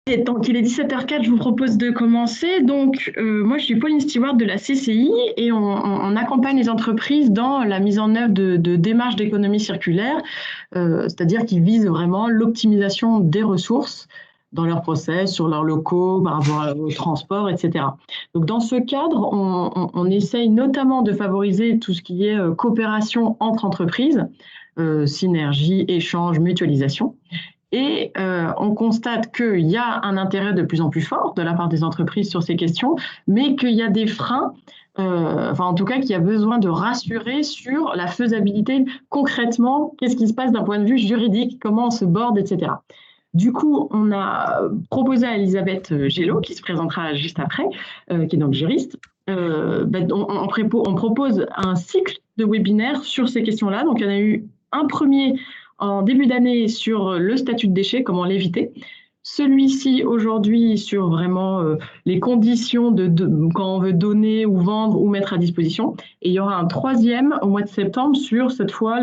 Et tant qu'il est 17h04, je vous propose de commencer. Donc, moi, je suis Pauline Stewart de la CCI et on accompagne les entreprises dans la mise en œuvre de démarches d'économie circulaire, c'est-à-dire qui visent vraiment l'optimisation des ressources dans leurs process, sur leurs locaux, par rapport au transport, etc. Donc, dans ce cadre, on essaye notamment de favoriser tout ce qui est coopération entre entreprises, synergie, échange, mutualisation. Et on constate qu'il y a un intérêt de plus en plus fort de la part des entreprises sur ces questions, mais qu'il y a des freins, enfin en tout cas qu'il y a besoin de rassurer sur la faisabilité concrètement, qu'est-ce qui se passe d'un point de vue juridique, comment on se borde, etc. Du coup, on a proposé à Elisabeth Gello, qui se présentera juste après, qui est donc juriste, on propose un cycle de webinaires sur ces questions-là. Donc, il y en a eu un premier en début d'année sur le statut de déchet, comment l'éviter. Celui-ci aujourd'hui sur vraiment les conditions quand on veut donner ou vendre ou mettre à disposition. Et il y aura un troisième au mois de septembre sur cette fois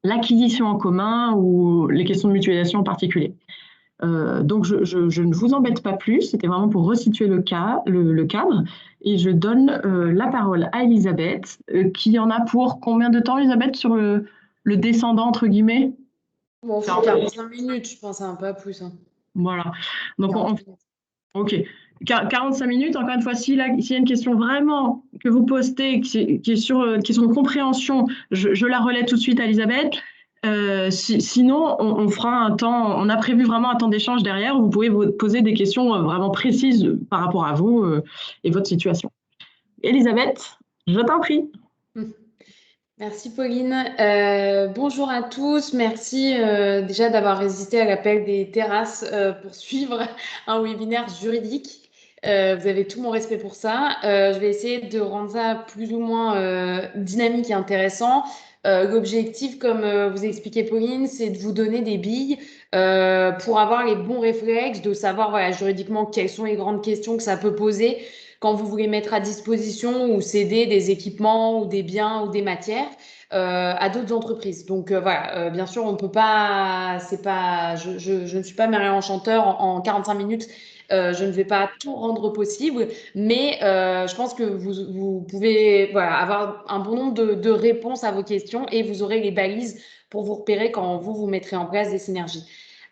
l'acquisition en commun ou les questions de mutualisation en particulier. Donc je ne vous embête pas plus, c'était vraiment pour resituer le cadre. Et je donne la parole à Elisabeth, qui en a pour combien de temps, Elisabeth, sur le descendant, entre guillemets? Bon, 45 minutes, je pense, un peu plus. Hein. Voilà. Donc, OK. 45 minutes, encore une fois, s'il y a une question vraiment que vous postez, qui est sur question de compréhension, je la relais tout de suite à Elisabeth. Sinon, on fera un temps, on a prévu vraiment un temps d'échange derrière où vous pouvez vous poser des questions vraiment précises par rapport à vous et votre situation. Elisabeth, je t'en prie. Merci Pauline. Bonjour à tous. Merci déjà d'avoir résisté à l'appel des terrasses pour suivre un webinaire juridique. Vous avez tout mon respect pour ça. Je vais essayer de rendre ça plus ou moins dynamique et intéressant. L'objectif, comme vous expliquez Pauline, c'est de vous donner des billes pour avoir les bons réflexes, de savoir voilà, juridiquement quelles sont les grandes questions que ça peut poser quand vous voulez mettre à disposition ou céder des équipements ou des biens ou des matières à d'autres entreprises. Donc voilà, bien sûr, on peut pas, c'est pas, je ne suis pas Marie Enchanteur en 45 minutes. Je ne vais pas tout rendre possible, mais je pense que vous pouvez voilà, avoir un bon nombre de réponses à vos questions et vous aurez les balises pour vous repérer quand vous mettrez en place des synergies.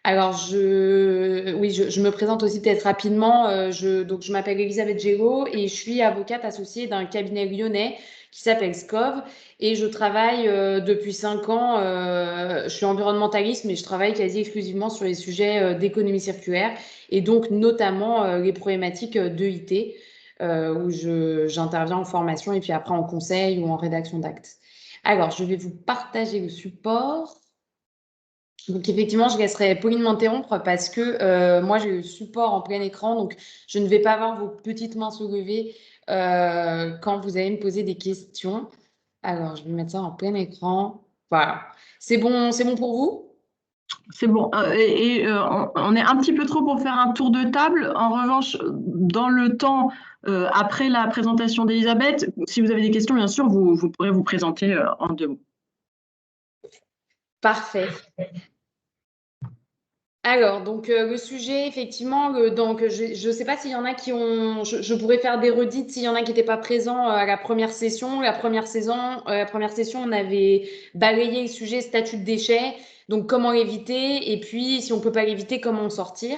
Alors, oui, je me présente aussi peut-être rapidement. Donc, je m'appelle Elisabeth Gello et je suis avocate associée d'un cabinet lyonnais qui s'appelle SCOV. Et je travaille depuis 5 ans. Je suis environnementaliste, mais je travaille quasi exclusivement sur les sujets d'économie circulaire et donc notamment les problématiques d'EIT, où j'interviens en formation et puis après en conseil ou en rédaction d'actes. Alors, je vais vous partager le support. Donc effectivement, je laisserai Pauline m'interrompre parce que moi, j'ai le support en plein écran, donc je ne vais pas voir vos petites mains se lever quand vous allez me poser des questions. Alors, je vais mettre ça en plein écran. Voilà. C'est bon pour vous? C'est bon. On est un petit peu trop pour faire un tour de table. En revanche, dans le temps, après la présentation d'Elisabeth, si vous avez des questions, bien sûr, vous pourrez vous présenter en deux mots. Parfait. Alors, donc le sujet, effectivement, donc je ne sais pas s'il y en a qui ont, je pourrais faire des redites s'il y en a qui n'étaient pas présents à la première session. La première session, on avait balayé le sujet statut de déchets, donc comment l'éviter, et puis si on peut pas l'éviter, comment en sortir.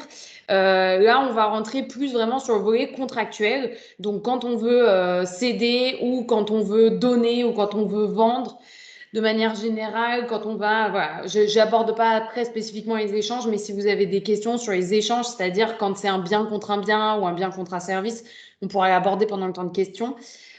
Là, on va rentrer plus vraiment sur le volet contractuel. Donc, quand on veut céder ou quand on veut donner ou quand on veut vendre de manière générale, quand on va, voilà, je n'aborde pas très spécifiquement les échanges, mais si vous avez des questions sur les échanges, c'est-à-dire quand c'est un bien contre un bien ou un bien contre un service, on pourra l'aborder pendant le temps de questions.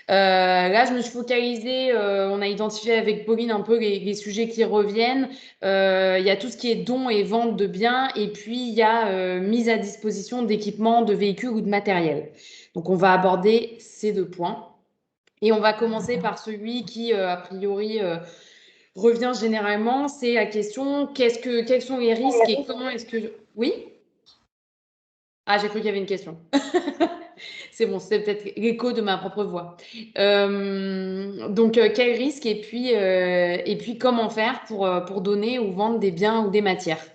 Là, je me suis focalisée, on a identifié avec Pauline un peu les sujets qui reviennent. Il y a tout ce qui est don et vente de biens, et puis il y a mise à disposition d'équipements, de véhicules ou de matériel. Donc, on va aborder ces deux points. Et on va commencer par celui qui, a priori, revient généralement, c'est la question quels sont les risques et comment est-ce que... Oui? Ah, j'ai cru qu'il y avait une question. C'est bon, c'est peut-être l'écho de ma propre voix. Donc, quel risque et puis comment faire pour donner ou vendre des biens ou des matières?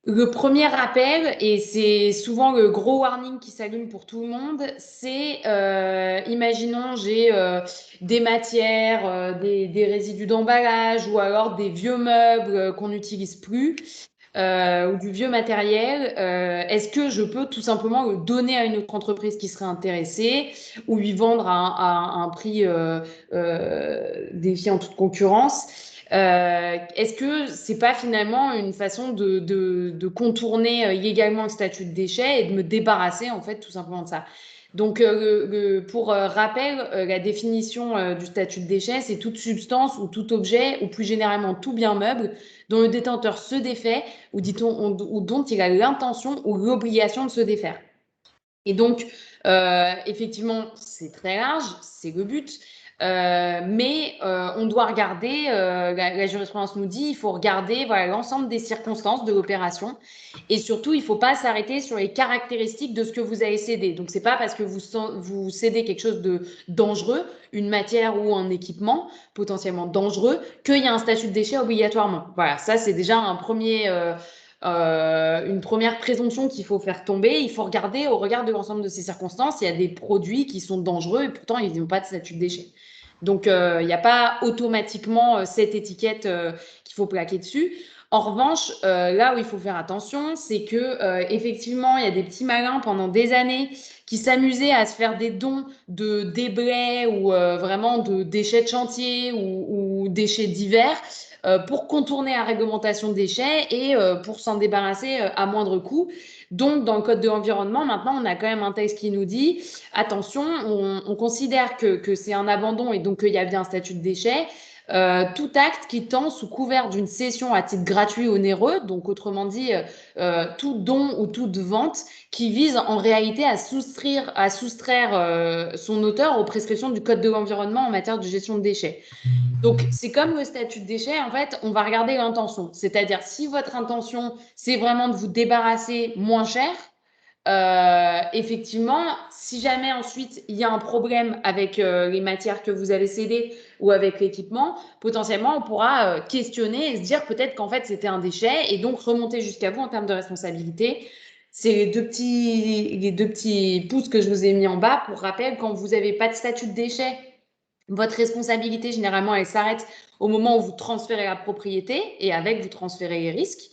Le premier rappel, et c'est souvent le gros warning qui s'allume pour tout le monde, c'est, imaginons, j'ai des matières, des résidus d'emballage ou alors des vieux meubles qu'on n'utilise plus ou du vieux matériel. Est-ce que je peux tout simplement le donner à une autre entreprise qui serait intéressée ou lui vendre à un prix défiant toute concurrence? Est-ce que c'est pas finalement une façon de contourner illégalement le statut de déchet et de me débarrasser en fait tout simplement de ça? Donc, pour rappel, la définition du statut de déchet, c'est toute substance ou tout objet, ou plus généralement tout bien meuble, dont le détenteur se défait ou, dit-on, ou dont il a l'intention ou l'obligation de se défaire. Et donc, effectivement, c'est très large, c'est le but. Mais on doit regarder, la jurisprudence nous dit, il faut regarder voilà, l'ensemble des circonstances de l'opération et surtout, il ne faut pas s'arrêter sur les caractéristiques de ce que vous allez céder. Donc, ce n'est pas parce que vous cédez quelque chose de dangereux, une matière ou un équipement potentiellement dangereux, qu'il y a un statut de déchet obligatoirement. Voilà, ça c'est déjà une première présomption qu'il faut faire tomber. Il faut regarder au regard de l'ensemble de ces circonstances. Il y a des produits qui sont dangereux et pourtant ils n'ont pas de statut de déchet. Donc, il n'y a pas automatiquement cette étiquette qu'il faut plaquer dessus. En revanche, là où il faut faire attention, c'est que effectivement, il y a des petits malins pendant des années qui s'amusaient à se faire des dons de déblais ou vraiment de déchets de chantier ou déchets divers pour contourner la réglementation déchets et pour s'en débarrasser à moindre coût. Donc, dans le Code de l'environnement, maintenant, on a quand même un texte qui nous dit attention, on considère que c'est un abandon et donc qu'il y a bien un statut de déchet. Tout acte qui tend sous couvert d'une cession à titre gratuit ou onéreux, donc autrement dit, tout don ou toute vente qui vise en réalité à soustraire son auteur aux prescriptions du Code de l'environnement en matière de gestion de déchets. Donc, c'est comme le statut de déchet, en fait, on va regarder l'intention. C'est-à-dire, si votre intention, c'est vraiment de vous débarrasser moins cher, effectivement, si jamais ensuite il y a un problème avec les matières que vous avez cédées ou avec l'équipement, potentiellement on pourra questionner et se dire peut-être qu'en fait c'était un déchet et donc remonter jusqu'à vous en termes de responsabilité. C'est les deux petits pouces que je vous ai mis en bas pour rappel, quand vous n'avez pas de statut de déchet, votre responsabilité généralement elle s'arrête au moment où vous transférez la propriété et avec vous transférez les risques.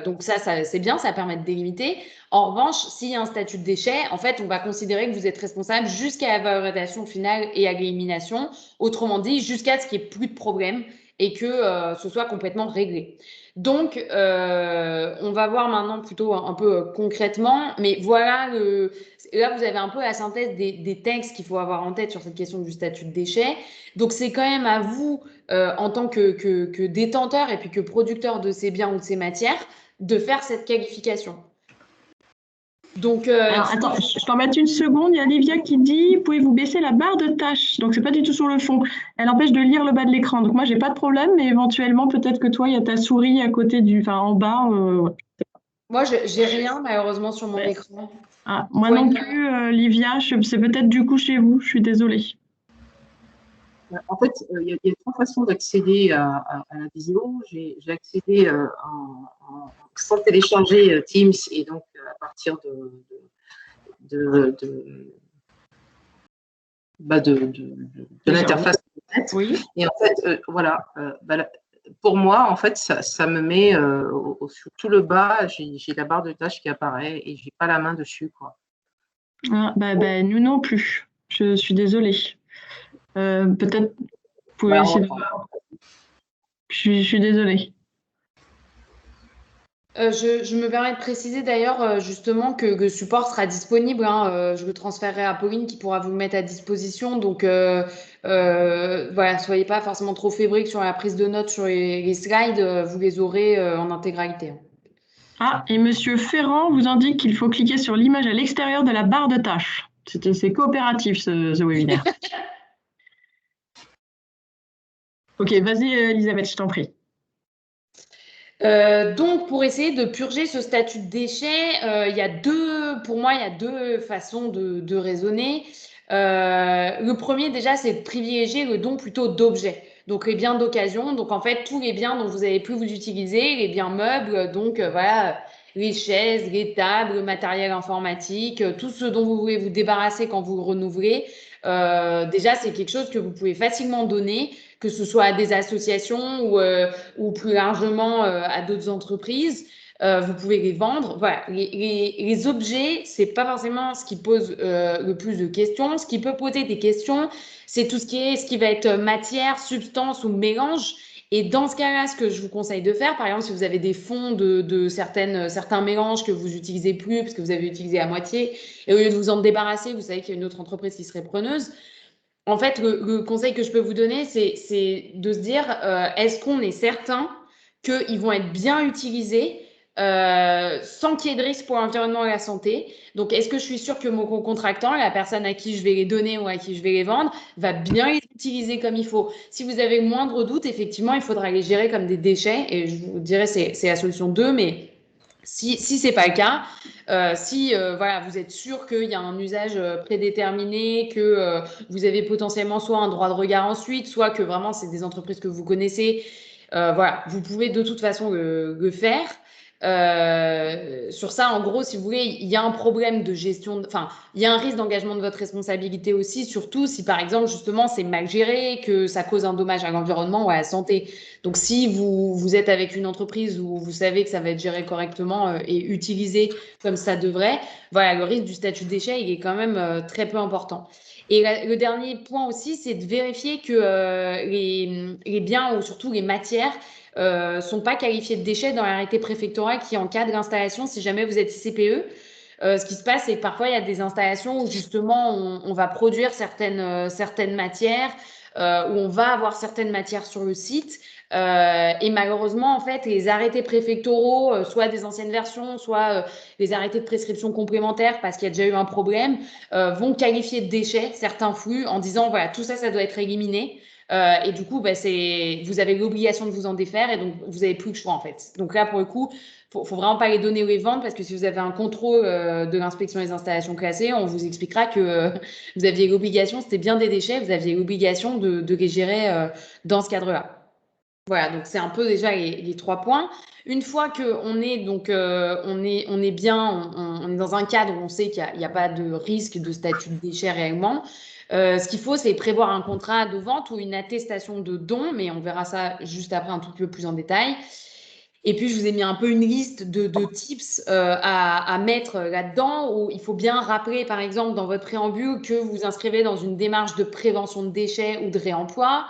Donc ça c'est bien, ça permet de délimiter. En revanche, s'il y a un statut de déchet, en fait, on va considérer que vous êtes responsable jusqu'à la valorisation finale et à l'élimination. Autrement dit, jusqu'à ce qu'il n'y ait plus de problème et que ce soit complètement réglé. Donc, on va voir maintenant plutôt un peu concrètement, mais voilà, là, vous avez un peu la synthèse des textes qu'il faut avoir en tête sur cette question du statut de déchet. Donc, c'est quand même à vous, en tant que détenteur et puis que producteur de ces biens ou de ces matières, de faire cette qualification. Donc, alors, attends, je t'en mets une seconde. Il y a Livia qui dit pouvez-vous baisser la barre de tâches? Donc, c'est pas du tout sur le fond. Elle empêche de lire le bas de l'écran. Donc, moi, j'ai pas de problème, mais éventuellement, peut-être que toi, il y a ta souris à côté en bas. Moi, j'ai rien, malheureusement, sur mon écran. Ah, moi non plus, Livia. C'est peut-être du coup chez vous. Je suis désolée. En fait, il y a trois façons d'accéder à la visio. J'ai accédé sans télécharger Teams et donc à partir de l'interface. Oui. Et en fait, voilà, pour moi, en fait, ça me met sur tout le bas, j'ai la barre de tâches qui apparaît et j'ai pas la main dessus, quoi. Ah, nous non plus. Je suis désolée. Peut-être vous pouvez essayer de... Je suis désolée. Je me permets de préciser d'ailleurs justement que le support sera disponible. Je le transférerai à Pauline qui pourra vous le mettre à disposition. Donc voilà, soyez pas forcément trop fébriques sur la prise de notes sur les slides. Vous les aurez en intégralité. Ah, et Monsieur Ferrand vous indique qu'il faut cliquer sur l'image à l'extérieur de la barre de tâches. C'est coopératif ce webinaire. Ok, vas-y Elisabeth, je t'en prie. Donc, pour essayer de purger ce statut de déchet, pour moi, il y a deux façons de raisonner. Le premier, déjà, c'est de privilégier le don plutôt d'objets. Donc, les biens d'occasion, donc en fait, tous les biens dont vous n'allez plus vous utiliser, les biens meubles, donc voilà, les chaises, les tables, le matériel informatique, tout ce dont vous voulez vous débarrasser quand vous renouvelez. Déjà, c'est quelque chose que vous pouvez facilement donner, que ce soit à des associations ou plus largement à d'autres entreprises. Vous pouvez les vendre. Voilà, les objets, c'est pas forcément ce qui pose le plus de questions. Ce qui peut poser des questions, c'est tout ce qui va être matière, substance ou mélange. Et dans ce cas-là, ce que je vous conseille de faire, par exemple, si vous avez des fonds de certains mélanges que vous n'utilisez plus parce que vous avez utilisé à moitié, et au lieu de vous en débarrasser, vous savez qu'il y a une autre entreprise qui serait preneuse. En fait, le conseil que je peux vous donner, c'est de se dire, est-ce qu'on est certain qu'ils vont être bien utilisés sans qu'il y ait de risque pour l'environnement et la santé? Donc, est-ce que je suis sûre que mon contractant, la personne à qui je vais les donner ou à qui je vais les vendre, va bien les utiliser comme il faut? Si vous avez le moindre doute, effectivement, il faudra les gérer comme des déchets. Et je vous dirais, c'est la solution 2, mais si ce n'est pas le cas, si voilà, vous êtes sûr qu'il y a un usage prédéterminé, que vous avez potentiellement soit un droit de regard ensuite, soit que vraiment c'est des entreprises que vous connaissez, voilà, vous pouvez de toute façon le faire. Sur ça, en gros, si vous voulez, il y a un problème de gestion, enfin, il y a un risque d'engagement de votre responsabilité aussi, surtout si par exemple, justement, c'est mal géré, que ça cause un dommage à l'environnement ou à la santé. Donc, si vous êtes avec une entreprise où vous savez que ça va être géré correctement et utilisé comme ça devrait, voilà, le risque du statut de déchet, il est quand même très peu important. Et le dernier point aussi, c'est de vérifier que les biens ou surtout les matières sont pas qualifiés de déchets dans l'arrêté préfectoral qui encadre l'installation si jamais vous êtes ICPE. Ce qui se passe, c'est que parfois, il y a des installations où justement, on va produire certaines matières, où on va avoir certaines matières sur le site. Et malheureusement, en fait, les arrêtés préfectoraux, soit des anciennes versions, soit les arrêtés de prescription complémentaires, parce qu'il y a déjà eu un problème, vont qualifier de déchets certains flux en disant, voilà, tout ça, ça doit être éliminé. Et du coup, bah, vous avez l'obligation de vous en défaire et donc vous n'avez plus le choix en fait. Donc là, pour le coup, faut vraiment pas les donner ou les vendre parce que si vous avez un contrôle de l'inspection des installations classées, on vous expliquera que vous aviez l'obligation, c'était bien des déchets, vous aviez l'obligation de les gérer dans ce cadre-là. Voilà, donc c'est un peu déjà les 3 points. Une fois qu'on est donc on est bien, on est dans un cadre où on sait qu'il n'y a pas de risque de statut de déchet réellement. Ce qu'il faut, c'est prévoir un contrat de vente ou une attestation de don, mais on verra ça juste après un tout petit peu plus en détail. Et puis, je vous ai mis un peu une liste de tips à mettre là-dedans, où il faut bien rappeler, par exemple, dans votre préambule, que vous inscrivez dans une démarche de prévention de déchets ou de réemploi.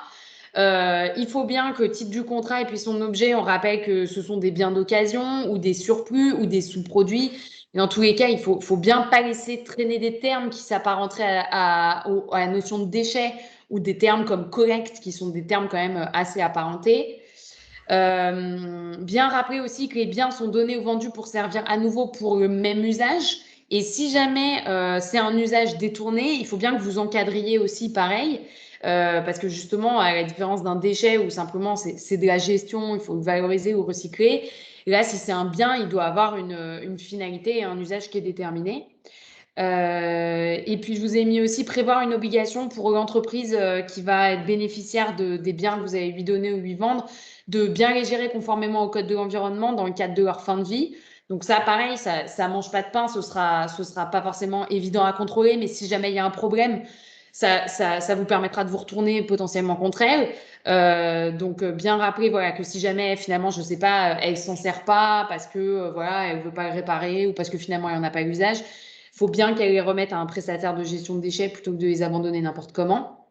Il faut bien que le titre du contrat et puis son objet, on rappelle que ce sont des biens d'occasion ou des surplus ou des sous-produits. Dans tous les cas, il faut bien pas laisser traîner des termes qui s'apparenteraient à la notion de déchet ou des termes comme collecte qui sont des termes quand même assez apparentés. Bien rappeler aussi que les biens sont donnés ou vendus pour servir à nouveau pour le même usage. Et si jamais c'est un usage détourné, il faut bien que vous encadriez aussi pareil. Parce que justement, à la différence d'un déchet où simplement c'est de la gestion, il faut le valoriser ou recycler. Et là, si c'est un bien, il doit avoir une finalité et un usage qui est déterminé. Et puis, je vous ai mis aussi prévoir une obligation pour l'entreprise qui va être bénéficiaire des biens que vous allez lui donner ou lui vendre, de bien les gérer conformément au code de l'environnement dans le cadre de leur fin de vie. Donc ça, pareil, ça mange pas de pain, ce sera pas forcément évident à contrôler, mais si jamais il y a un problème, ça vous permettra de vous retourner potentiellement contre elle. Donc bien rappeler voilà, que si jamais finalement, je sais pas, elle s'en sert pas parce que voilà, elle veut pas le réparer ou parce que finalement, elle n'en a pas l'usage, il faut bien qu'elle les remette à un prestataire de gestion de déchets plutôt que de les abandonner n'importe comment.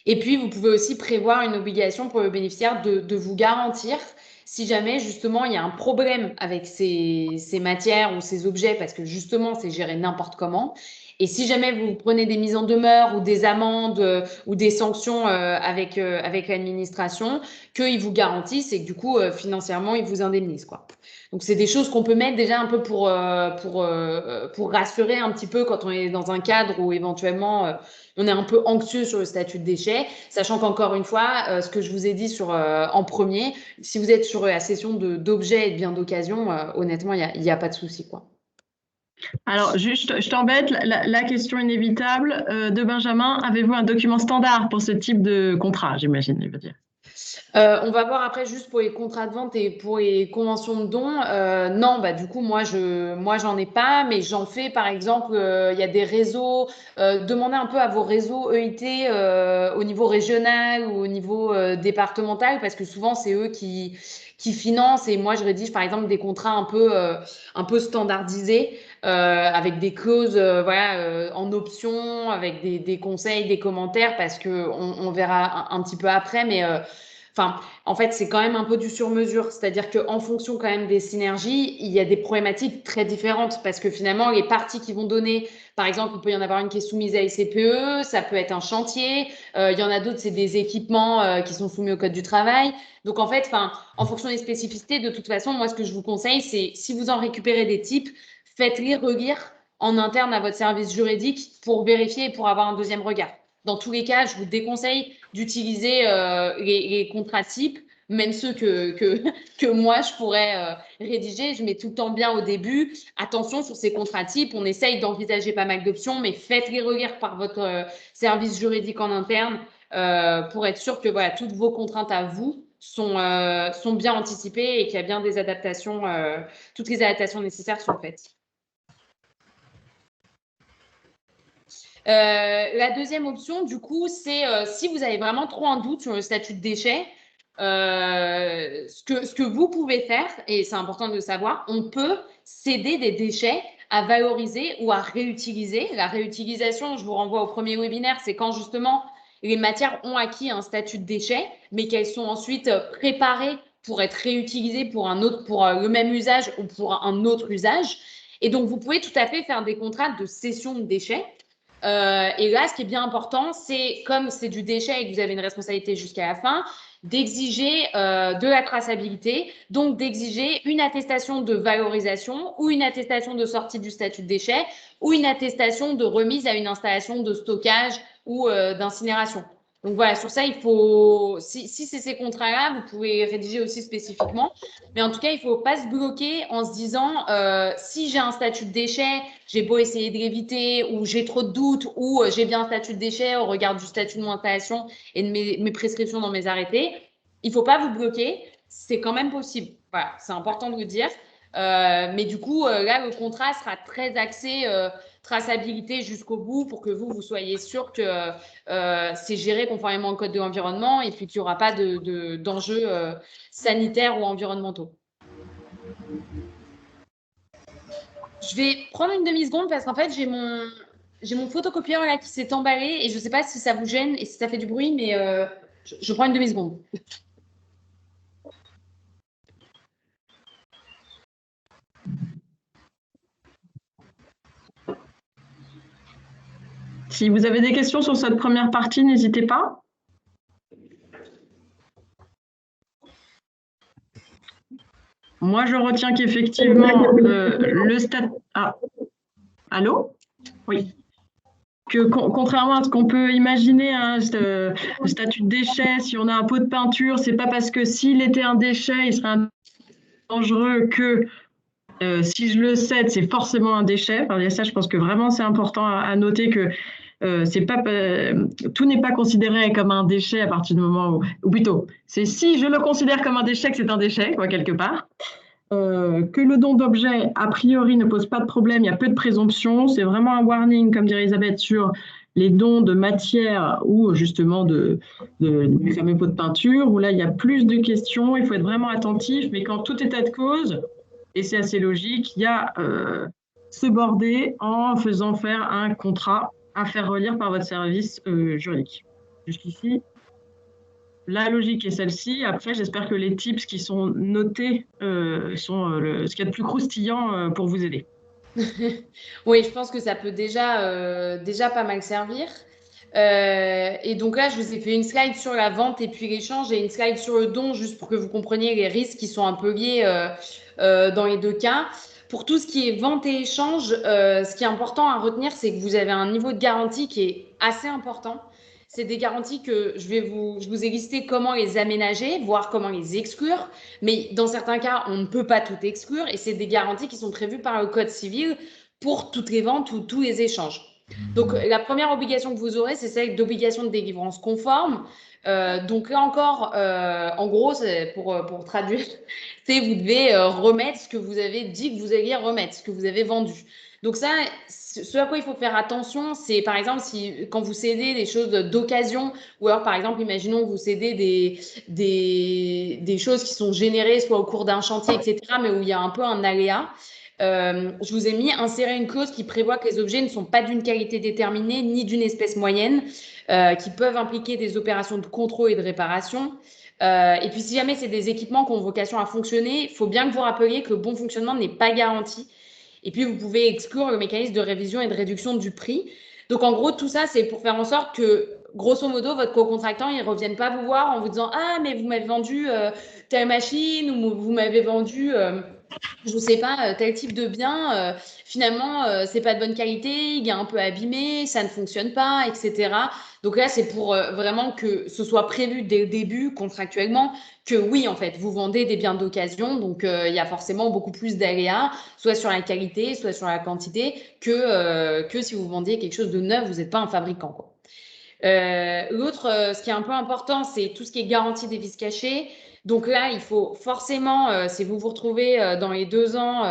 Et puis, vous pouvez aussi prévoir une obligation pour le bénéficiaire de vous garantir si jamais, justement, il y a un problème avec ces matières ou ces objets, parce que, justement, c'est géré n'importe comment. Et si jamais vous prenez des mises en demeure ou des amendes ou des sanctions avec l'administration, qu'ils vous garantissent et que, du coup, financièrement, ils vous indemnisent, quoi. Donc, c'est des choses qu'on peut mettre déjà un peu pour rassurer un petit peu quand on est dans un cadre où, éventuellement, on est un peu anxieux sur le statut de déchet, sachant qu'encore une fois, ce que je vous ai dit en premier, si vous êtes sur la session d'objets et de biens d'occasion, honnêtement, il n'y a pas de souci, quoi. Alors, juste, je t'embête, la question inévitable de Benjamin, avez-vous un document standard pour ce type de contrat, j'imagine, il veut dire. On va voir après juste pour les contrats de vente et pour les conventions de dons. Non, bah du coup moi j'en ai pas, mais j'en fais par exemple. Il y a des réseaux. Demandez un peu à vos réseaux EIT au niveau régional ou au niveau départemental parce que souvent c'est eux qui financent et moi je rédige par exemple des contrats un peu standardisés avec des clauses voilà en option, avec des conseils, des commentaires parce que on verra un petit peu après, mais enfin, en fait, c'est quand même un peu du sur-mesure. C'est-à-dire qu'en fonction quand même des synergies, il y a des problématiques très différentes parce que finalement, les parties qui vont donner, par exemple, il peut y en avoir une qui est soumise à SCPE, ça peut être un chantier. Il y en a d'autres, c'est des équipements qui sont soumis au Code du travail. Donc, en fait, enfin, en fonction des spécificités, de toute façon, moi, ce que je vous conseille, c'est si vous en récupérez des types, faites-les relire en interne à votre service juridique pour vérifier et pour avoir un deuxième regard. Dans tous les cas, je vous déconseille d'utiliser les contrats types, même ceux que moi, je pourrais rédiger. Je mets tout le temps bien au début. Attention sur ces contrats types, on essaye d'envisager pas mal d'options, mais faites-les relire par votre service juridique en interne pour être sûr que voilà, toutes vos contraintes à vous sont bien anticipées et qu'il y a bien des adaptations, toutes les adaptations nécessaires sont faites. La deuxième option, du coup, c'est si vous avez vraiment trop un doute sur le statut de déchet, ce que vous pouvez faire, et c'est important de le savoir, on peut céder des déchets à valoriser ou à réutiliser. La réutilisation, je vous renvoie au premier webinaire, c'est quand justement les matières ont acquis un statut de déchet, mais qu'elles sont ensuite préparées pour être réutilisées pour un autre, pour le même usage ou pour un autre usage. Et donc, vous pouvez tout à fait faire des contrats de cession de déchets. Et là, ce qui est bien important, c'est comme c'est du déchet et que vous avez une responsabilité jusqu'à la fin, d'exiger de la traçabilité, donc d'exiger une attestation de valorisation ou une attestation de sortie du statut de déchet ou une attestation de remise à une installation de stockage ou d'incinération. Donc voilà, sur ça, il faut, si c'est ces contrats-là, vous pouvez rédiger aussi spécifiquement. Mais en tout cas, il ne faut pas se bloquer en se disant si j'ai un statut de déchet, j'ai beau essayer de l'éviter ou j'ai trop de doutes ou j'ai bien un statut de déchet au regard du statut de mon installation et de mes prescriptions dans mes arrêtés. Il ne faut pas vous bloquer, c'est quand même possible. Voilà, c'est important de le dire. Mais du coup, là, le contrat sera très axé traçabilité jusqu'au bout pour que vous soyez sûr que c'est géré conformément au code de l'environnement et puis qu'il n'y aura pas d'enjeux sanitaires ou environnementaux. Je vais prendre une demi-seconde parce qu'en fait, j'ai mon photocopieur là qui s'est emballé et je ne sais pas si ça vous gêne et si ça fait du bruit, mais je prends une demi-seconde. Si vous avez des questions sur cette première partie, n'hésitez pas. Moi, je retiens qu'effectivement, le statut... Ah, allô? Oui. Que contrairement à ce qu'on peut imaginer, hein, le statut de déchet, si on a un pot de peinture, c'est pas parce que s'il était un déchet, il serait dangereux que si je le cède, c'est forcément un déchet. Enfin, ça, je pense que vraiment, c'est important à noter que c'est pas, tout n'est pas considéré comme un déchet à partir du moment où, ou plutôt, c'est si je le considère comme un déchet que c'est un déchet, quoi, quelque part. Que le don d'objet, a priori, ne pose pas de problème, il y a peu de présomption. C'est vraiment un warning, comme dirait Elisabeth, sur les dons de matière ou justement du fameux pot de peinture, où là, il y a plus de questions, il faut être vraiment attentif, mais quand tout état de cause, et c'est assez logique, il y a se border en faisant faire un contrat à faire relire par votre service juridique. Jusqu'ici, la logique est celle-ci. Après, j'espère que les tips qui sont notés sont ce qu'il y a de plus croustillant pour vous aider. Oui, je pense que ça peut déjà pas mal servir. Et donc là, je vous ai fait une slide sur la vente et puis l'échange et une slide sur le don, juste pour que vous compreniez les risques qui sont un peu liés dans les deux cas. Pour tout ce qui est vente et échange, ce qui est important à retenir, c'est que vous avez un niveau de garantie qui est assez important. C'est des garanties que je vous ai listé comment les aménager, voir comment les exclure. Mais dans certains cas, on ne peut pas tout exclure et c'est des garanties qui sont prévues par le Code civil pour toutes les ventes ou tous les échanges. Donc, la première obligation que vous aurez, c'est celle d'obligation de délivrance conforme. Donc là encore, en gros, pour traduire, c'est vous devez remettre ce que vous avez dit que vous alliez remettre, ce que vous avez vendu. Donc ça, ce à quoi il faut faire attention, c'est par exemple quand vous cédez des choses d'occasion, ou alors par exemple, imaginons que vous cédez des choses qui sont générées soit au cours d'un chantier, etc., mais où il y a un peu un aléa. Je vous ai mis insérer une clause qui prévoit que les objets ne sont pas d'une qualité déterminée ni d'une espèce moyenne, qui peuvent impliquer des opérations de contrôle et de réparation. Et puis, si jamais c'est des équipements qui ont vocation à fonctionner, il faut bien que vous rappeliez que le bon fonctionnement n'est pas garanti. Et puis, vous pouvez exclure le mécanisme de révision et de réduction du prix. Donc, en gros, tout ça, c'est pour faire en sorte que, grosso modo, votre co-contractant, il ne revienne pas vous voir en vous disant « Ah, mais vous m'avez vendu telle machine » ou « Vous m'avez vendu… je ne sais pas, tel type de bien, finalement, c'est pas de bonne qualité, il est un peu abîmé, ça ne fonctionne pas, etc. Donc là, c'est pour vraiment que ce soit prévu dès le début, contractuellement, que oui, en fait, vous vendez des biens d'occasion, donc il y a forcément beaucoup plus d'aléas, soit sur la qualité, soit sur la quantité, que si vous vendiez quelque chose de neuf, vous n'êtes pas un fabricant, quoi. L'autre, ce qui est un peu important, c'est tout ce qui est garantie des vices cachés. Donc là, il faut forcément, si vous vous retrouvez dans les 2 ans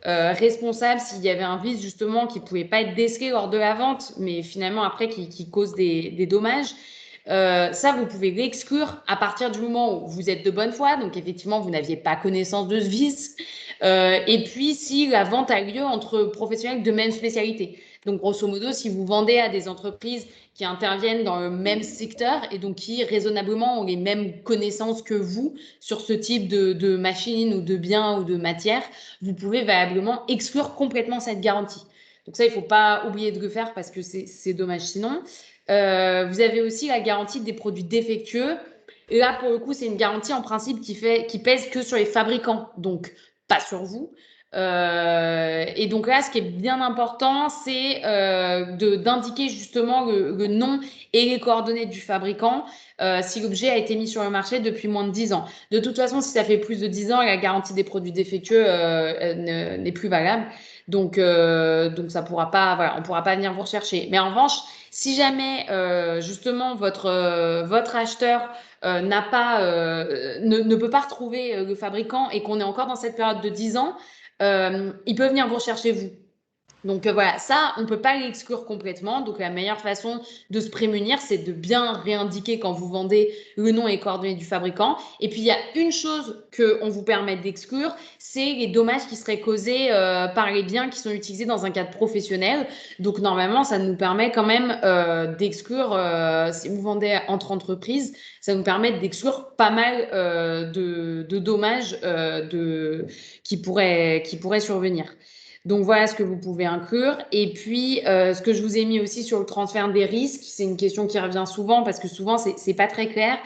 responsable s'il y avait un vice justement qui ne pouvait pas être décelé lors de la vente, mais finalement après qui cause des dommages, ça, vous pouvez l'exclure à partir du moment où vous êtes de bonne foi, donc effectivement, vous n'aviez pas connaissance de ce vice, et puis si la vente a lieu entre professionnels de même spécialité. Donc, grosso modo, si vous vendez à des entreprises qui interviennent dans le même secteur et donc qui raisonnablement ont les mêmes connaissances que vous sur ce type de machine ou de bien ou de matière, vous pouvez valablement exclure complètement cette garantie. Donc ça, il ne faut pas oublier de le faire parce que c'est dommage sinon. Vous avez aussi la garantie des produits défectueux. Et là, pour le coup, c'est une garantie en principe qui pèse que sur les fabricants, donc pas sur vous. Et donc là, ce qui est bien important, c'est d'indiquer justement le nom et les coordonnées du fabricant si l'objet a été mis sur le marché depuis moins de 10 ans. De toute façon, si ça fait plus de 10 ans, la garantie des produits défectueux n'est plus valable. Donc ça pourra pas, voilà, on ne pourra pas venir vous rechercher. Mais en revanche, si jamais justement votre acheteur ne peut pas retrouver le fabricant et qu'on est encore dans cette période de 10 ans, il peut venir vous rechercher vous. Donc voilà, ça, on ne peut pas l'exclure complètement. Donc la meilleure façon de se prémunir, c'est de bien réindiquer quand vous vendez le nom et les coordonnées du fabricant. Et puis il y a une chose qu'on vous permet d'exclure, c'est les dommages qui seraient causés par les biens qui sont utilisés dans un cadre professionnel. Donc normalement, ça nous permet quand même d'exclure, si vous vendez entre entreprises, ça nous permet d'exclure pas mal de dommages qui pourraient survenir. Donc voilà ce que vous pouvez inclure. Et puis, ce que je vous ai mis aussi sur le transfert des risques, c'est une question qui revient souvent parce que souvent, c'est pas très clair.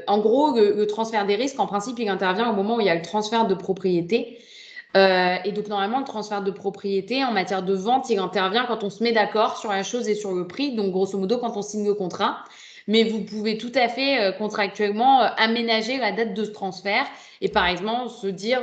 En gros, le transfert des risques, en principe, il intervient au moment où il y a le transfert de propriété. Et donc, normalement, le transfert de propriété en matière de vente, il intervient quand on se met d'accord sur la chose et sur le prix. Donc, grosso modo, quand on signe le contrat. Mais vous pouvez tout à fait contractuellement aménager la date de ce transfert et par exemple se dire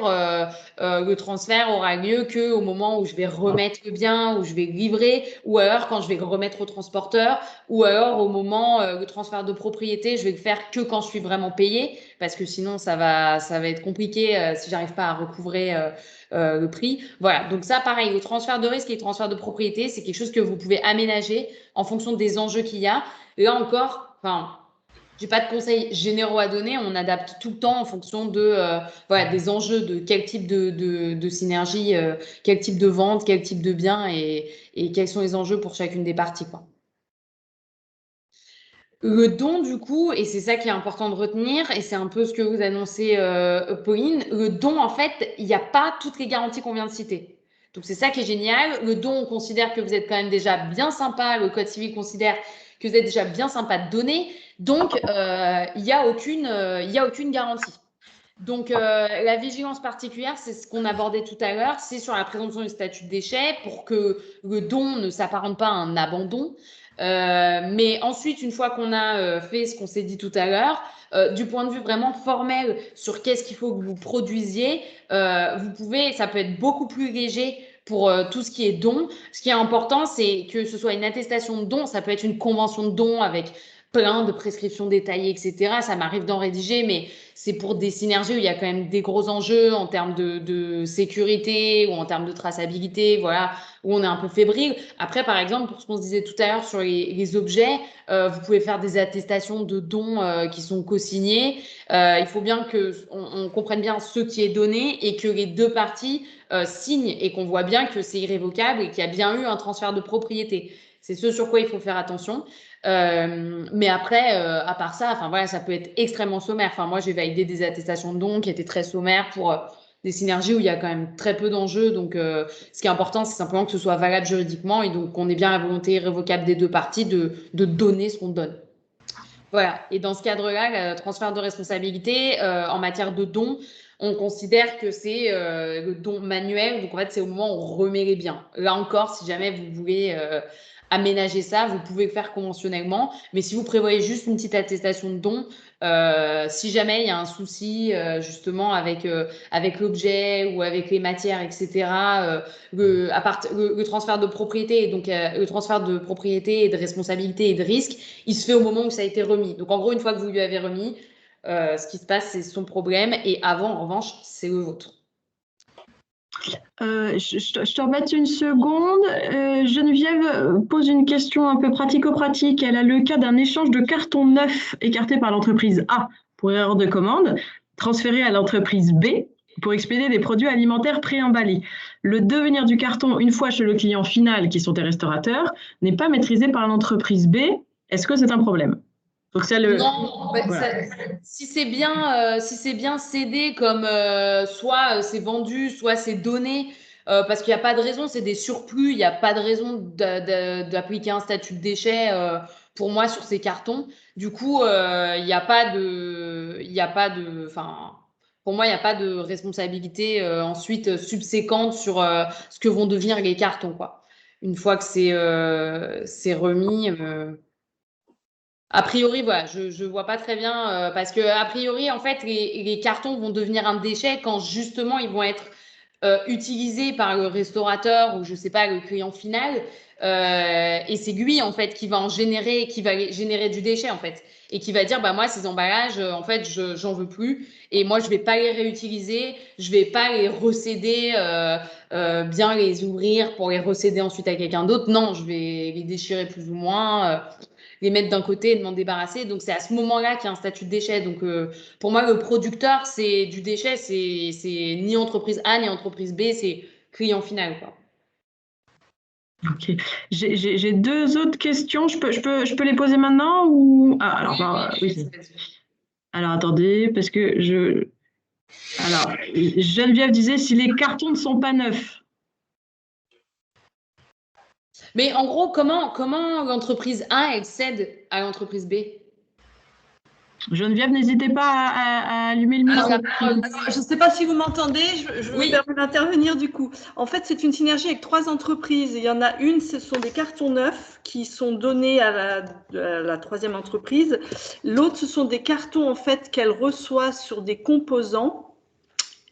le transfert aura lieu qu'au moment où je vais remettre le bien, où je vais livrer, ou alors quand je vais le remettre au transporteur, ou alors au moment le transfert de propriété, je vais le faire que quand je suis vraiment payé, parce que sinon ça va être compliqué si j'arrive pas à recouvrer le prix. Voilà, donc ça pareil, le transfert de risque et le transfert de propriété, c'est quelque chose que vous pouvez aménager en fonction des enjeux qu'il y a. Et là encore, enfin, j'ai pas de conseils généraux à donner, on adapte tout le temps en fonction de voilà, des enjeux de quel type de synergie, quel type de vente, quel type de bien et quels sont les enjeux pour chacune des parties, quoi. Le don, du coup, et c'est ça qui est important de retenir, et c'est un peu ce que vous annoncez, Pauline, le don, en fait, il n'y a pas toutes les garanties qu'on vient de citer. Donc, c'est ça qui est génial. Le don, on considère que vous êtes quand même déjà bien sympa. Le Code civil considère que vous êtes déjà bien sympa de donner. Donc, il n'y a aucune garantie. Donc, la vigilance particulière, c'est ce qu'on abordait tout à l'heure, c'est sur la présomption du statut de déchet pour que le don ne s'apparente pas à un abandon. Mais ensuite, une fois qu'on a fait ce qu'on s'est dit tout à l'heure, du point de vue vraiment formel sur qu'est-ce qu'il faut que vous produisiez, ça peut être beaucoup plus léger pour tout ce qui est don. Ce qui est important, c'est que ce soit une attestation de don. Ça peut être une convention de don avec plein de prescriptions détaillées, etc. Ça m'arrive d'en rédiger, mais c'est pour des synergies où il y a quand même des gros enjeux en termes de sécurité ou en termes de traçabilité, voilà, où on est un peu fébrile. Après, par exemple, pour ce qu'on se disait tout à l'heure sur les objets, vous pouvez faire des attestations de dons qui sont co-signés. Il faut bien qu'on comprenne bien ce qui est donné et que les deux parties signent et qu'on voit bien que c'est irrévocable et qu'il y a bien eu un transfert de propriété. C'est ce sur quoi il faut faire attention. Mais après, à part ça, enfin voilà, ça peut être extrêmement sommaire. Enfin, moi, j'ai validé des attestations de dons qui étaient très sommaires pour des synergies où il y a quand même très peu d'enjeux. Donc, ce qui est important, c'est simplement que ce soit valable juridiquement et donc qu'on ait bien la volonté irrévocable des deux parties de donner ce qu'on donne. Voilà. Et dans ce cadre-là, le transfert de responsabilité en matière de dons, on considère que c'est le don manuel. Donc, en fait, c'est au moment où on remet les biens. Là encore, si jamais vous voulez aménager ça, vous pouvez le faire conventionnellement. Mais si vous prévoyez juste une petite attestation de don, si jamais il y a un souci justement avec l'objet ou avec les matières, etc., le transfert de propriété, donc le transfert de propriété et de responsabilité et de risque, il se fait au moment où ça a été remis. Donc en gros, une fois que vous lui avez remis, ce qui se passe, c'est son problème. Et avant, en revanche, c'est le vôtre. Je te remets une seconde. Geneviève pose une question un peu pratico-pratique. Elle a le cas d'un échange de cartons neufs écartés par l'entreprise A pour erreur de commande, transféré à l'entreprise B pour expédier des produits alimentaires préemballés. Le devenir du carton, une fois chez le client final, qui sont des restaurateurs, n'est pas maîtrisé par l'entreprise B. Est-ce que c'est un problème? Donc ça, non, voilà. Si c'est bien cédé comme soit c'est vendu, soit c'est donné, parce qu'il n'y a pas de raison, c'est des surplus, il n'y a pas de raison d'appliquer un statut de déchet pour moi sur ces cartons. Du coup, il n'y a pas de, enfin, pour moi, il n'y a pas de responsabilité ensuite subséquente sur ce que vont devenir les cartons, quoi. Une fois que c'est remis. A priori, voilà, je vois pas très bien parce que a priori, en fait, les cartons vont devenir un déchet quand justement ils vont être utilisés par le restaurateur ou je sais pas le client final et c'est lui en fait qui va générer du déchet en fait et qui va dire bah moi ces emballages en fait j'en veux plus et moi je vais pas les réutiliser, je vais pas les recéder, bien les ouvrir pour les recéder ensuite à quelqu'un d'autre. Non, je vais les déchirer plus ou moins. Les mettre d'un côté et de m'en débarrasser. Donc, c'est à ce moment-là qu'il y a un statut de déchet. Donc, pour moi, le producteur, c'est du déchet, c'est ni entreprise A ni entreprise B, c'est client final, quoi. Ok. J'ai deux autres questions. Je peux les poser maintenant ou... Ah, alors, oui. Alors, attendez, parce que Alors, Geneviève disait si les cartons ne sont pas neufs. Mais en gros, comment l'entreprise A, elle cède à l'entreprise B? Geneviève, n'hésitez pas à allumer le micro. Je ne sais pas si vous m'entendez, je me permets d'intervenir du coup. En fait, c'est une synergie avec 3 entreprises. Il y en a une, ce sont des cartons neufs qui sont donnés à la troisième entreprise. L'autre, ce sont des cartons en fait qu'elle reçoit sur des composants.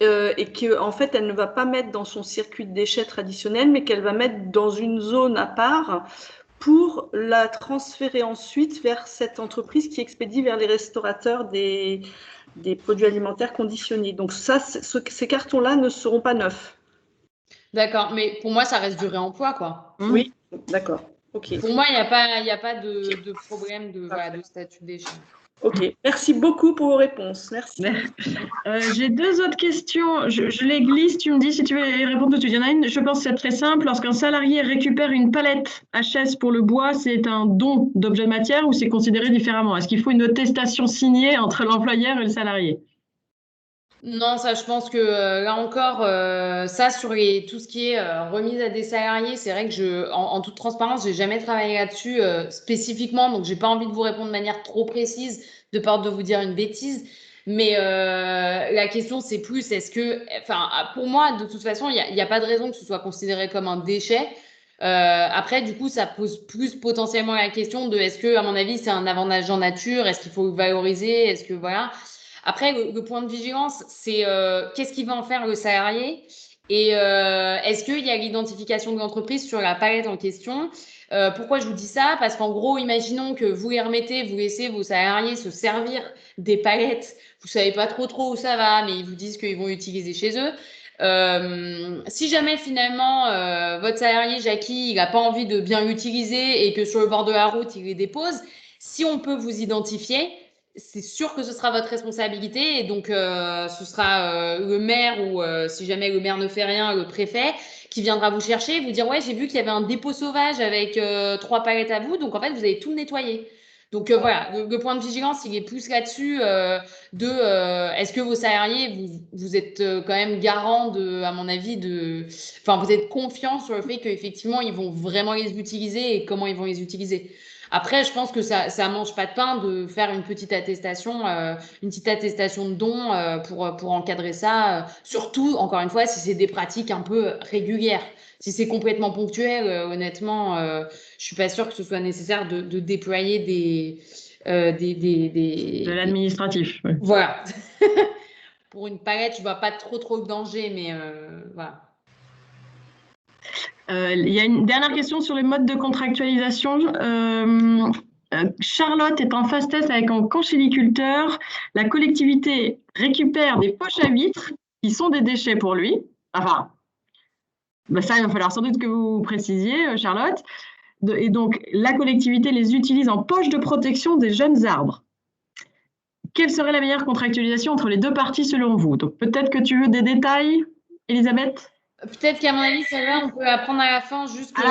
Et qu'en fait, elle ne va pas mettre dans son circuit de déchets traditionnel, mais qu'elle va mettre dans une zone à part pour la transférer ensuite vers cette entreprise qui expédie vers les restaurateurs des produits alimentaires conditionnés. Donc ça, ces cartons-là ne seront pas neufs. D'accord, mais pour moi, ça reste du réemploi, quoi. Oui, d'accord. Okay. Pour moi, il n'y a pas de problème de statut de déchet. Ok, merci beaucoup pour vos réponses. Merci. J'ai deux autres questions. Je les glisse, tu me dis si tu veux y répondre tout de suite. Il y en a une, je pense que c'est très simple. Lorsqu'un salarié récupère une palette HS pour le bois, c'est un don d'objet de matière ou c'est considéré différemment? Est-ce qu'il faut une attestation signée entre l'employeur et le salarié? Non, ça, je pense que là encore, ça sur tout ce qui est remise à des salariés, c'est vrai que en toute transparence, j'ai jamais travaillé là-dessus spécifiquement, donc j'ai pas envie de vous répondre de manière trop précise, de peur de vous dire une bêtise. Mais la question, c'est plus, enfin, pour moi, de toute façon, il n'y a pas de raison que ce soit considéré comme un déchet. Après, du coup, ça pose plus potentiellement la question de est-ce que, à mon avis, c'est un avantage en nature, est-ce qu'il faut le valoriser, est-ce que voilà. Après, le point de vigilance, c'est qu'est-ce qu'il va en faire le salarié Et est-ce qu'il y a l'identification de l'entreprise sur la palette en question? Pourquoi je vous dis ça? Parce qu'en gros, imaginons que vous les remettez, vous laissez vos salariés se servir des palettes. Vous savez pas trop où ça va, mais ils vous disent qu'ils vont l'utiliser chez eux. Si jamais finalement votre salarié Jackie, il n'a pas envie de bien l'utiliser et que sur le bord de la route, il les dépose, si on peut vous identifier, c'est sûr que ce sera votre responsabilité et donc ce sera le maire ou si jamais le maire ne fait rien, le préfet qui viendra vous chercher et vous dire ouais, j'ai vu qu'il y avait un dépôt sauvage avec 3 palettes à vous, donc en fait vous allez tout nettoyer. Donc voilà, le point de vigilance, il est plus là-dessus est-ce que vos salariés, vous êtes quand même garant à mon avis, enfin vous êtes confiant sur le fait qu'effectivement ils vont vraiment les utiliser et comment ils vont les utiliser. Après, je pense que ça mange pas de pain de faire une petite attestation de don pour encadrer ça. Surtout, encore une fois, si c'est des pratiques un peu régulières. Si c'est complètement ponctuel, honnêtement, je suis pas sûre que ce soit nécessaire de déployer De l'administratif. Oui. Voilà. Pour une palette, je vois pas trop de danger, mais voilà. Il y a une dernière question sur les modes de contractualisation. Charlotte est en phase test avec un conchyliculteur. La collectivité récupère des poches à vitres qui sont des déchets pour lui. Enfin, ça, il va falloir sans doute que vous précisiez, Charlotte. Et donc, la collectivité les utilise en poche de protection des jeunes arbres. Quelle serait la meilleure contractualisation entre les deux parties selon vous? Donc, peut-être que tu veux des détails, Elisabeth? Peut-être qu'à mon avis, celle-là, on peut la prendre à la fin, juste que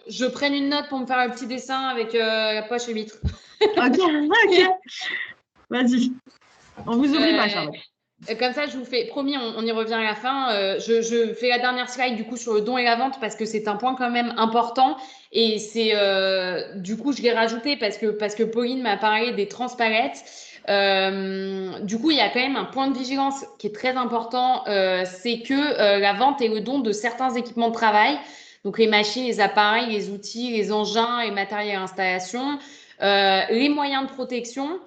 je prenne une note pour me faire un petit dessin avec la poche et vitre. Ok. Vas-y. On vous oublie pas, Charlotte. Comme ça, je vous fais, promis, on y revient à la fin. Je fais la dernière slide du coup sur le don et la vente parce que c'est un point quand même important. Et c'est du coup, je l'ai rajouté parce que Pauline m'a parlé des transpalettes. Du coup, il y a quand même un point de vigilance qui est très important, c'est que la vente et le don de certains équipements de travail, donc les machines, les appareils, les outils, les engins, les matériels d'installation, les moyens de protection,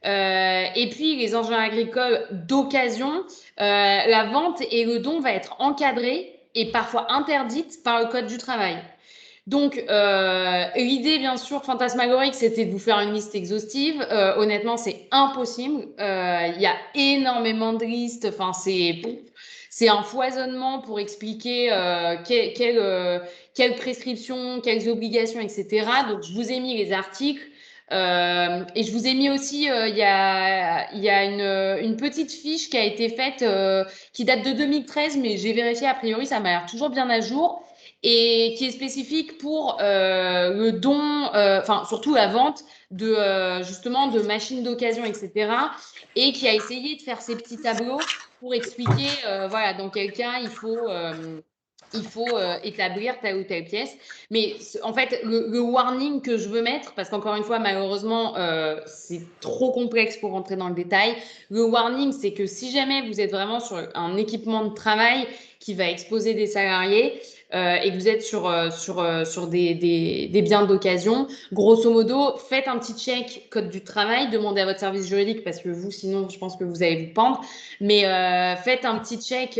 et puis les engins agricoles d'occasion, la vente et le don va être encadré et parfois interdite par le Code du travail. Donc, l'idée, bien sûr, fantasmagorique, c'était de vous faire une liste exhaustive. Honnêtement, c'est impossible. Il y a énormément de listes. Enfin, c'est un foisonnement pour expliquer quelles prescriptions, quelles obligations, etc. Donc, je vous ai mis les articles. Et je vous ai mis aussi, il y a une petite fiche qui a été faite, qui date de 2013, mais j'ai vérifié, a priori, ça m'a l'air toujours bien à jour et qui est spécifique pour le don, enfin surtout la vente de justement de machines d'occasion, etc. Et qui a essayé de faire ces petits tableaux pour expliquer, voilà, dans quel cas il faut établir telle ou telle pièce. Mais en fait, le warning que je veux mettre, parce qu'encore une fois, malheureusement, c'est trop complexe pour rentrer dans le détail. Le warning, c'est que si jamais vous êtes vraiment sur un équipement de travail qui va exposer des salariés, et que vous êtes sur des biens d'occasion, grosso modo, faites un petit check code du travail, demandez à votre service juridique parce que vous, sinon, je pense que vous allez vous pendre, mais faites un petit check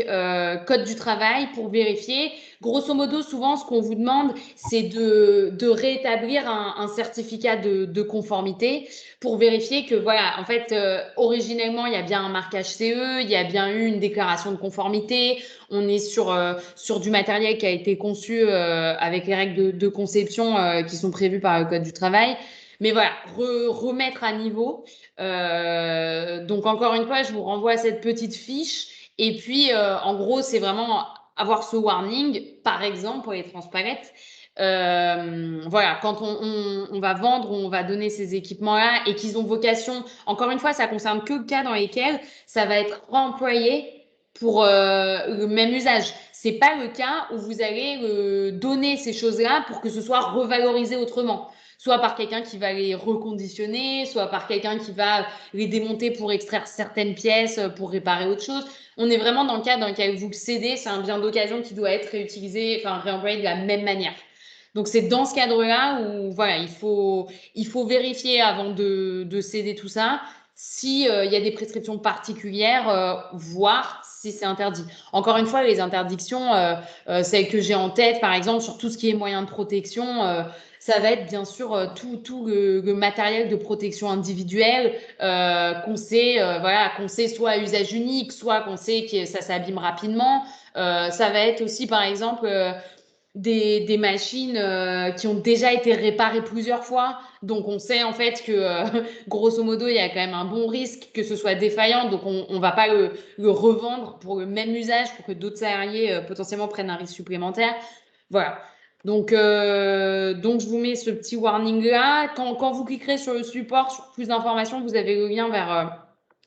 code du travail pour vérifier. Grosso modo, souvent, ce qu'on vous demande, c'est de rétablir un certificat de conformité pour vérifier que, voilà, en fait, originellement, il y a bien un marquage CE, il y a bien eu une déclaration de conformité, on est sur du matériel qui a été conçu avec les règles de conception qui sont prévues par le Code du travail. Mais voilà, remettre à niveau. Donc, encore une fois, je vous renvoie à cette petite fiche. Et puis, en gros, c'est vraiment avoir ce warning, par exemple, pour les transpalettes. Voilà, quand on va vendre ou on va donner ces équipements-là et qu'ils ont vocation, encore une fois, ça concerne que le cas dans lesquels ça va être employé pour le même usage. C'est pas le cas où vous allez donner ces choses-là pour que ce soit revalorisé autrement. Soit par quelqu'un qui va les reconditionner, soit par quelqu'un qui va les démonter pour extraire certaines pièces, pour réparer autre chose. On est vraiment dans le cas dans lequel vous le cédez, c'est un bien d'occasion qui doit être réutilisé, enfin réemployé de la même manière. Donc c'est dans ce cadre-là où voilà, il faut vérifier avant de céder tout ça. Si il y a des prescriptions particulières, voir si c'est interdit. Encore une fois, les interdictions, celles que j'ai en tête, par exemple, sur tout ce qui est moyens de protection, ça va être bien sûr tout le matériel de protection individuelle qu'on sait, qu'on sait soit à usage unique, soit qu'on sait que ça s'abîme rapidement. Ça va être aussi, par exemple, des machines qui ont déjà été réparées plusieurs fois. Donc, on sait en fait que, grosso modo, il y a quand même un bon risque que ce soit défaillant. Donc, on ne va pas le revendre pour le même usage pour que d'autres salariés potentiellement prennent un risque supplémentaire. Voilà. Donc, je vous mets ce petit warning-là. Quand vous cliquerez sur le support, sur plus d'informations, vous avez le lien vers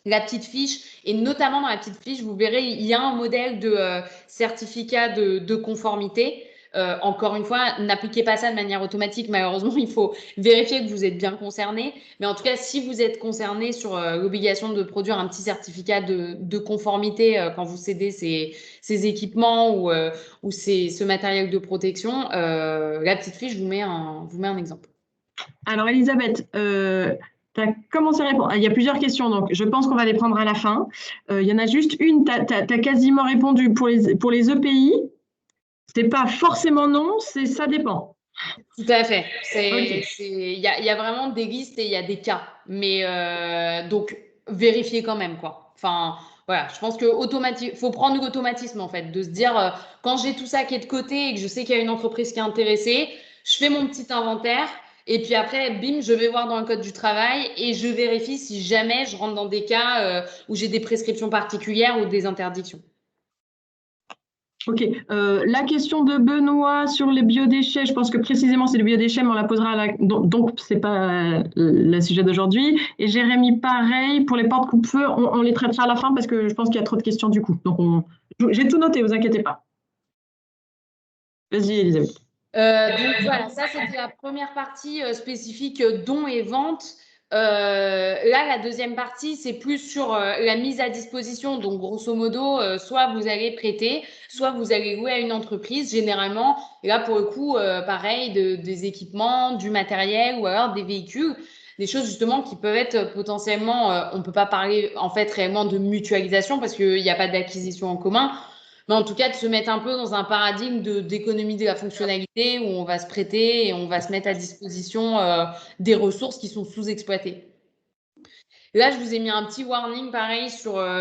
la petite fiche. Et notamment dans la petite fiche, vous verrez, il y a un modèle de certificat de conformité. Encore une fois, n'appliquez pas ça de manière automatique. Malheureusement, il faut vérifier que vous êtes bien concerné. Mais en tout cas, si vous êtes concerné sur l'obligation de produire un petit certificat de conformité quand vous cédez ces équipements ou ce matériel de protection, la petite fiche vous met un exemple. Alors, Elisabeth, tu as commencé à répondre. Il y a plusieurs questions, donc je pense qu'on va les prendre à la fin. Il y en a juste une, tu as quasiment répondu pour les EPI. C'est pas forcément non, ça dépend. Tout à fait. Il y a vraiment des listes et il y a des cas. Mais donc, vérifiez quand même, quoi. Enfin, voilà, je pense que faut prendre l'automatisme, en fait, de se dire, quand j'ai tout ça qui est de côté et que je sais qu'il y a une entreprise qui est intéressée, je fais mon petit inventaire et puis après, bim, je vais voir dans le code du travail et je vérifie si jamais je rentre dans des cas où j'ai des prescriptions particulières ou des interdictions. Ok. La question de Benoît sur les biodéchets, je pense que précisément c'est les biodéchets, mais on la posera donc c'est pas le sujet d'aujourd'hui. Et Jérémy, pareil, pour les portes coupe-feu, on les traitera à la fin parce que je pense qu'il y a trop de questions du coup. Donc j'ai tout noté, vous inquiétez pas. Vas-y, Elisabeth. Donc voilà, ça c'était la première partie spécifique dons et ventes. Là, la deuxième partie, c'est plus sur la mise à disposition. Donc, grosso modo, soit vous allez prêter, soit vous allez louer à une entreprise, généralement. Et là, pour le coup, pareil, des équipements, du matériel ou alors des véhicules. Des choses justement qui peuvent être potentiellement, on ne peut pas parler en fait réellement de mutualisation parce qu'il n'y a pas d'acquisition en commun. Mais en tout cas, de se mettre un peu dans un paradigme d'économie de la fonctionnalité où on va se prêter et on va se mettre à disposition des ressources qui sont sous-exploitées. Là, je vous ai mis un petit warning pareil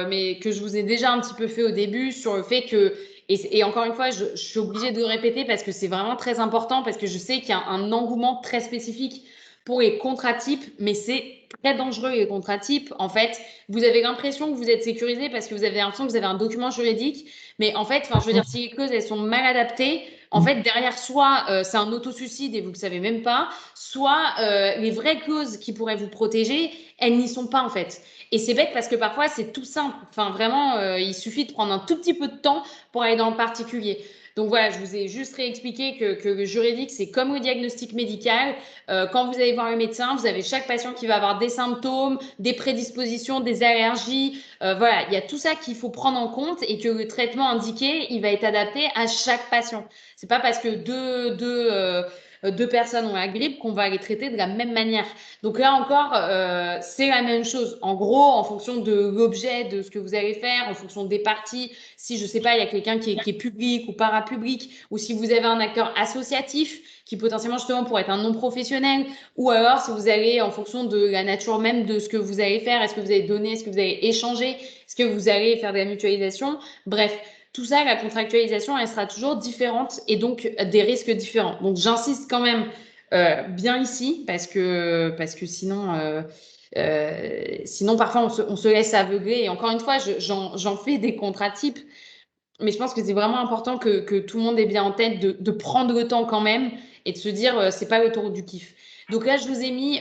mais que je vous ai déjà un petit peu fait au début sur le fait que, et encore une fois, je suis obligée de le répéter parce que c'est vraiment très important, parce que je sais qu'il y a un engouement très spécifique pour les contrats types, mais c'est très dangereux les contrats types. En fait, vous avez l'impression que vous êtes sécurisé parce que vous avez l'impression que vous avez un document juridique, mais en fait, je veux dire, si les clauses elles sont mal adaptées, en fait, derrière, soit c'est un autosuicide et vous ne le savez même pas, soit les vraies clauses qui pourraient vous protéger, elles n'y sont pas en fait. Et c'est bête parce que parfois, c'est tout simple. Enfin, vraiment, il suffit de prendre un tout petit peu de temps pour aller dans le particulier. Donc voilà, je vous ai juste réexpliqué que le juridique, c'est comme le diagnostic médical. Quand vous allez voir le médecin, vous avez chaque patient qui va avoir des symptômes, des prédispositions, des allergies. Voilà, il y a tout ça qu'il faut prendre en compte et que le traitement indiqué, il va être adapté à chaque patient. C'est pas parce que deux personnes ont la grippe qu'on va les traiter de la même manière. Donc là encore, c'est la même chose. En gros, en fonction de l'objet, de ce que vous allez faire, en fonction des parties, si je sais pas, il y a quelqu'un qui est public ou parapublic, ou si vous avez un acteur associatif qui potentiellement justement pourrait être un non professionnel, ou alors si vous allez en fonction de la nature même de ce que vous allez faire, est-ce que vous allez donner, est-ce que vous allez échanger, est-ce que vous allez faire de la mutualisation, bref. Tout ça, la contractualisation, elle sera toujours différente et donc des risques différents. Donc, j'insiste quand même bien ici parce que sinon, sinon parfois, on se laisse aveugler. Et encore une fois, j'en fais des contrats types, mais je pense que c'est vraiment important que tout le monde ait bien en tête de prendre le temps quand même et de se dire, c'est pas l'autoroute du kiff. Donc là, je vous ai mis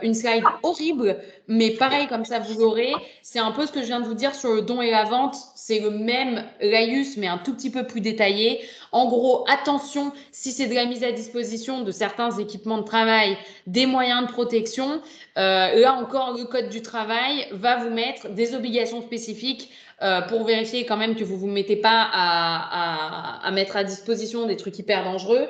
une slide horrible, mais pareil, comme ça, vous l'aurez. C'est un peu ce que je viens de vous dire sur le don et la vente. C'est le même laïus, mais un tout petit peu plus détaillé. En gros, attention, si c'est de la mise à disposition de certains équipements de travail, des moyens de protection, là encore, le Code du travail va vous mettre des obligations spécifiques pour vérifier quand même que vous ne vous mettez pas à mettre à disposition des trucs hyper dangereux.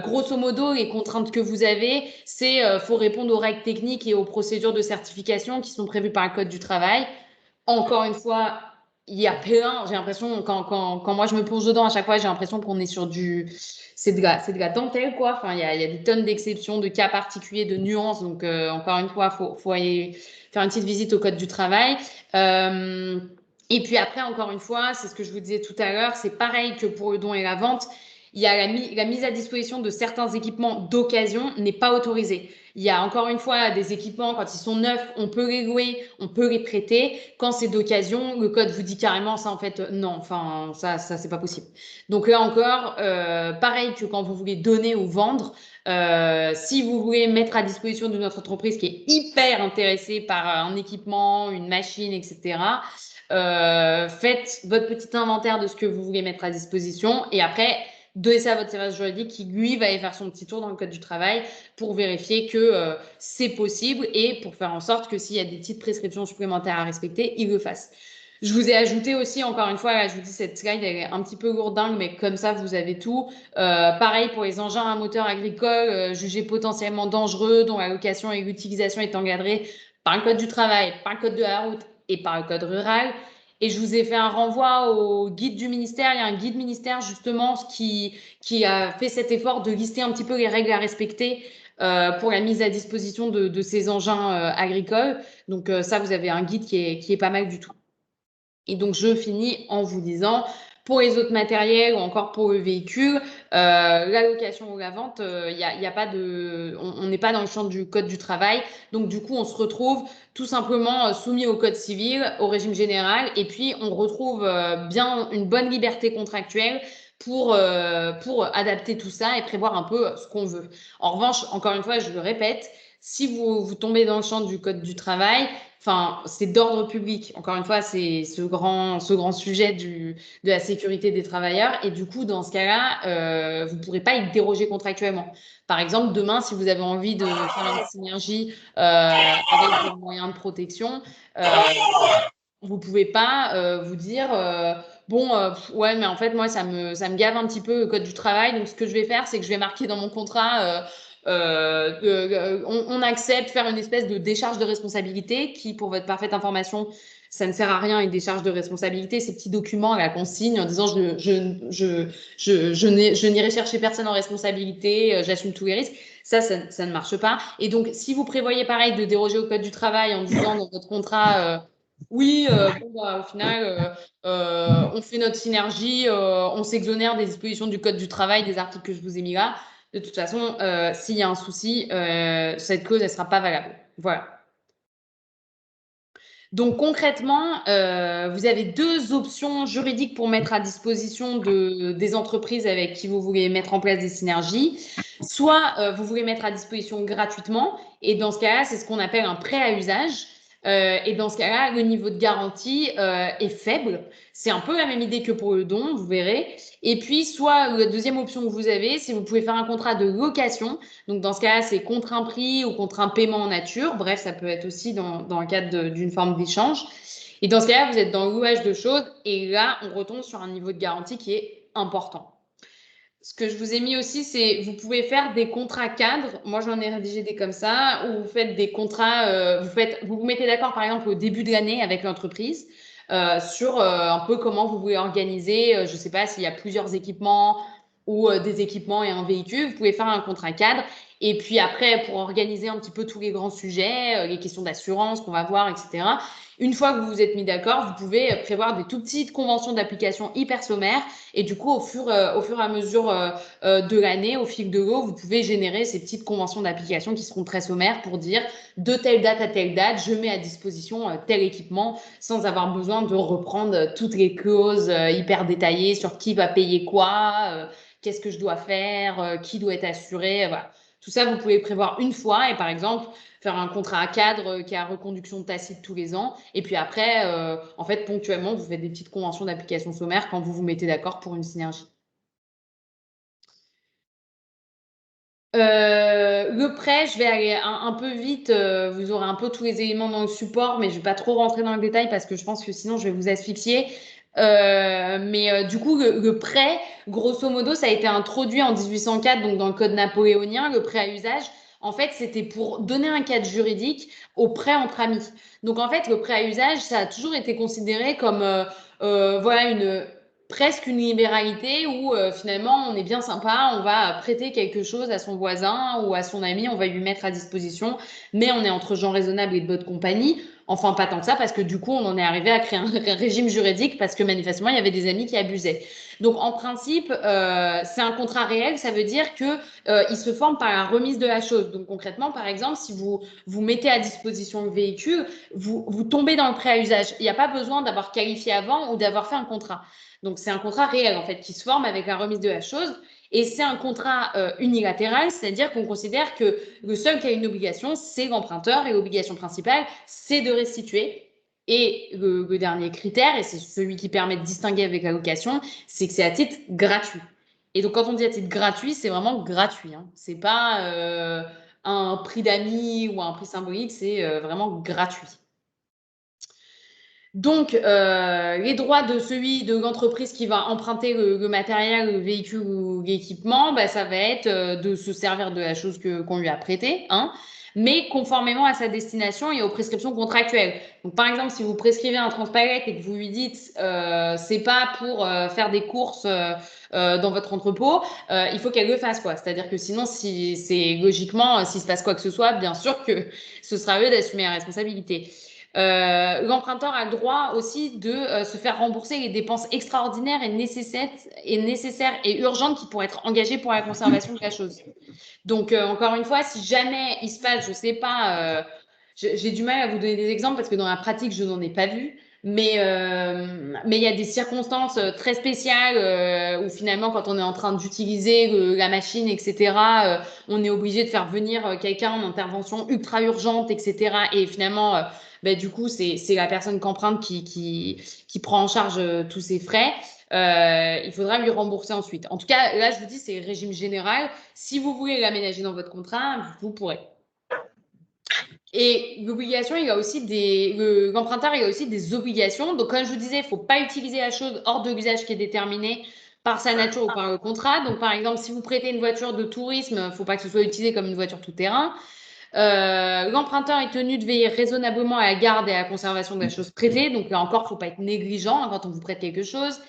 Grosso modo, les contraintes que vous avez, c'est faut répondre aux règles techniques et aux procédures de certification qui sont prévues par le Code du travail. Encore une fois, il y a plein, j'ai l'impression, quand moi je me plonge dedans, à chaque fois, j'ai l'impression qu'on est sur c'est de la dentelle, quoi. Enfin, il y a des tonnes d'exceptions, de cas particuliers, de nuances. Donc, encore une fois, faut aller faire une petite visite au code du travail. Et puis après, encore une fois, c'est ce que je vous disais tout à l'heure, c'est pareil que pour le don et la vente. Il y a la mise à disposition de certains équipements d'occasion n'est pas autorisée. Il y a encore une fois des équipements, quand ils sont neufs, on peut les louer, on peut les prêter. Quand c'est d'occasion, le code vous dit carrément ça, en fait, non, enfin, ça c'est pas possible. Donc là encore, pareil que quand vous voulez donner ou vendre, si vous voulez mettre à disposition de notre entreprise qui est hyper intéressée par un équipement, une machine, etc., faites votre petit inventaire de ce que vous voulez mettre à disposition et après, donnez ça à votre service juridique qui, lui, va aller faire son petit tour dans le code du travail pour vérifier que c'est possible et pour faire en sorte que s'il y a des petites prescriptions supplémentaires à respecter, il le fasse. Je vous ai ajouté aussi, encore une fois, là, je vous dis, cette slide, elle est un petit peu lourdingue, mais comme ça, vous avez tout. Pareil pour les engins à moteur agricole jugés potentiellement dangereux, dont la location et l'utilisation est encadrée par le code du travail, par le code de la route et par le code rural. Et je vous ai fait un renvoi au guide du ministère. Il y a un guide ministère justement qui a fait cet effort de lister un petit peu les règles à respecter pour la mise à disposition de ces engins agricoles. Donc ça, vous avez un guide qui est pas mal du tout. Et donc, je finis en vous disant, pour les autres matériels ou encore pour le véhicule, la location ou la vente, y a pas de, on n'est pas dans le champ du code du travail. Donc, du coup, on se retrouve tout simplement soumis au code civil, au régime général, et puis on retrouve bien une bonne liberté contractuelle pour adapter tout ça et prévoir un peu ce qu'on veut. En revanche, encore une fois, je le répète, si vous tombez dans le champ du code du travail, enfin, c'est d'ordre public. Encore une fois, c'est ce grand sujet de la sécurité des travailleurs. Et du coup, dans ce cas-là, vous ne pourrez pas y déroger contractuellement. Par exemple, demain, si vous avez envie de faire une synergie avec des moyens de protection, vous ne pouvez pas vous dire bon, ouais, mais en fait, moi, ça me gave un petit peu le code du travail. Donc, ce que je vais faire, c'est que je vais marquer dans mon contrat on accepte faire une espèce de décharge de responsabilité qui, pour votre parfaite information, ça ne sert à rien, une décharge de responsabilité, ces petits documents, la consigne en disant je n'irai chercher personne en responsabilité, j'assume tous les risques. Ça ne marche pas. Et donc, si vous prévoyez pareil de déroger au code du travail en disant dans votre contrat, oui, bon, bah, au final, on fait notre synergie, on s'exonère des dispositions du code du travail, des articles que je vous ai mis là. De toute façon, s'il y a un souci, cette clause, elle ne sera pas valable. Voilà. Donc concrètement, vous avez deux options juridiques pour mettre à disposition des entreprises avec qui vous voulez mettre en place des synergies. Soit vous voulez mettre à disposition gratuitement, et dans ce cas-là, c'est ce qu'on appelle un prêt à usage. Et dans ce cas-là, le niveau de garantie est faible. C'est un peu la même idée que pour le don, vous verrez. Et puis, soit la deuxième option que vous avez, c'est que vous pouvez faire un contrat de location. Donc, dans ce cas-là, c'est contre un prix ou contre un paiement en nature. Bref, ça peut être aussi dans le cadre d'une forme d'échange. Et dans ce cas-là, vous êtes dans le louage de choses. Et là, on retombe sur un niveau de garantie qui est important. Ce que je vous ai mis aussi, c'est vous pouvez faire des contrats cadres. Moi, j'en ai rédigé des comme ça, où vous faites des contrats, vous vous mettez d'accord, par exemple, au début de l'année avec l'entreprise sur un peu comment vous voulez organiser. Je ne sais pas s'il y a plusieurs équipements ou des équipements et un véhicule. Vous pouvez faire un contrat cadre. Et puis après, pour organiser un petit peu tous les grands sujets, les questions d'assurance qu'on va voir, etc., une fois que vous vous êtes mis d'accord, vous pouvez prévoir des tout petites conventions d'application hyper sommaires. Et du coup, au fur et à mesure de l'année, au fil de l'eau, vous pouvez générer ces petites conventions d'application qui seront très sommaires pour dire de telle date à telle date, je mets à disposition tel équipement sans avoir besoin de reprendre toutes les clauses hyper détaillées sur qui va payer quoi, qu'est-ce que je dois faire, qui doit être assuré. Voilà. Tout ça, vous pouvez prévoir une fois et par exemple, faire un contrat à cadre qui a reconduction tacite tous les ans. Et puis après, en fait, ponctuellement, vous faites des petites conventions d'application sommaire quand vous vous mettez d'accord pour une synergie. Le prêt, je vais aller un peu vite. Vous aurez un peu tous les éléments dans le support, mais je ne vais pas trop rentrer dans le détail parce que je pense que sinon, je vais vous asphyxier. Mais du coup, le prêt, grosso modo, ça a été introduit en 1804, donc dans le code napoléonien, le prêt à usage. En fait, c'était pour donner un cadre juridique au prêt entre amis. Donc, en fait, le prêt à usage, ça a toujours été considéré comme voilà, presque une libéralité où finalement on est bien sympa, on va prêter quelque chose à son voisin ou à son ami, on va lui mettre à disposition, mais on est entre gens raisonnables et de bonne compagnie. Enfin, pas tant que ça, parce que du coup, on en est arrivé à créer un régime juridique parce que manifestement, il y avait des amis qui abusaient. Donc, en principe, c'est un contrat réel, ça veut dire que il se forme par la remise de la chose. Donc, concrètement, par exemple, si vous mettez à disposition le véhicule, vous tombez dans le prêt à usage. Il n'y a pas besoin d'avoir qualifié avant ou d'avoir fait un contrat. Donc, c'est un contrat réel, en fait, qui se forme avec la remise de la chose. Et c'est un contrat unilatéral, c'est-à-dire qu'on considère que le seul qui a une obligation, c'est l'emprunteur, et l'obligation principale, c'est de restituer. Et le dernier critère, et c'est celui qui permet de distinguer avec la location, c'est que c'est à titre gratuit. Et donc, quand on dit à titre gratuit, c'est vraiment gratuit. Hein. C'est pas un prix d'amis ou un prix symbolique, c'est vraiment gratuit. Donc, les droits de celui de l'entreprise qui va emprunter le matériel, le véhicule ou l'équipement, bah, ça va être de se servir de la chose qu'on lui a prêtée, hein, mais conformément à sa destination et aux prescriptions contractuelles. Donc, par exemple, si vous prescrivez un transpalette et que vous lui dites c'est pas pour faire des courses dans votre entrepôt, il faut qu'elle le fasse, quoi. C'est-à-dire que sinon, si c'est logiquement, s'il se passe quoi que ce soit, bien sûr que ce sera eux d'assumer la responsabilité. L'emprunteur a le droit aussi de se faire rembourser les dépenses extraordinaires et nécessaires et urgentes qui pourraient être engagées pour la conservation de la chose. Donc, encore une fois, si jamais il se passe, je ne sais pas, j'ai du mal à vous donner des exemples parce que dans la pratique, je n'en ai pas vu. Mais il y a des circonstances très spéciales où finalement, quand on est en train d'utiliser la machine, etc., on est obligé de faire venir quelqu'un en intervention ultra urgente, etc. Et finalement, du coup, c'est la personne qu'emprunte qui prend en charge tous ces frais. Il faudra lui rembourser ensuite. En tout cas, là, je vous dis, c'est le régime général. Si vous voulez l'aménager dans votre contrat, vous pourrez. Et l'obligation, l'emprunteur, il a aussi des obligations. Donc, comme je vous disais, il ne faut pas utiliser la chose hors de l'usage qui est déterminé par sa nature ou par le contrat. Donc, par exemple, si vous prêtez une voiture de tourisme, il ne faut pas que ce soit utilisé comme une voiture tout-terrain. L'emprunteur est tenu de veiller raisonnablement à la garde et à la conservation de la chose prêtée. Donc, là encore, il ne faut pas être négligent quand on vous prête quelque chose.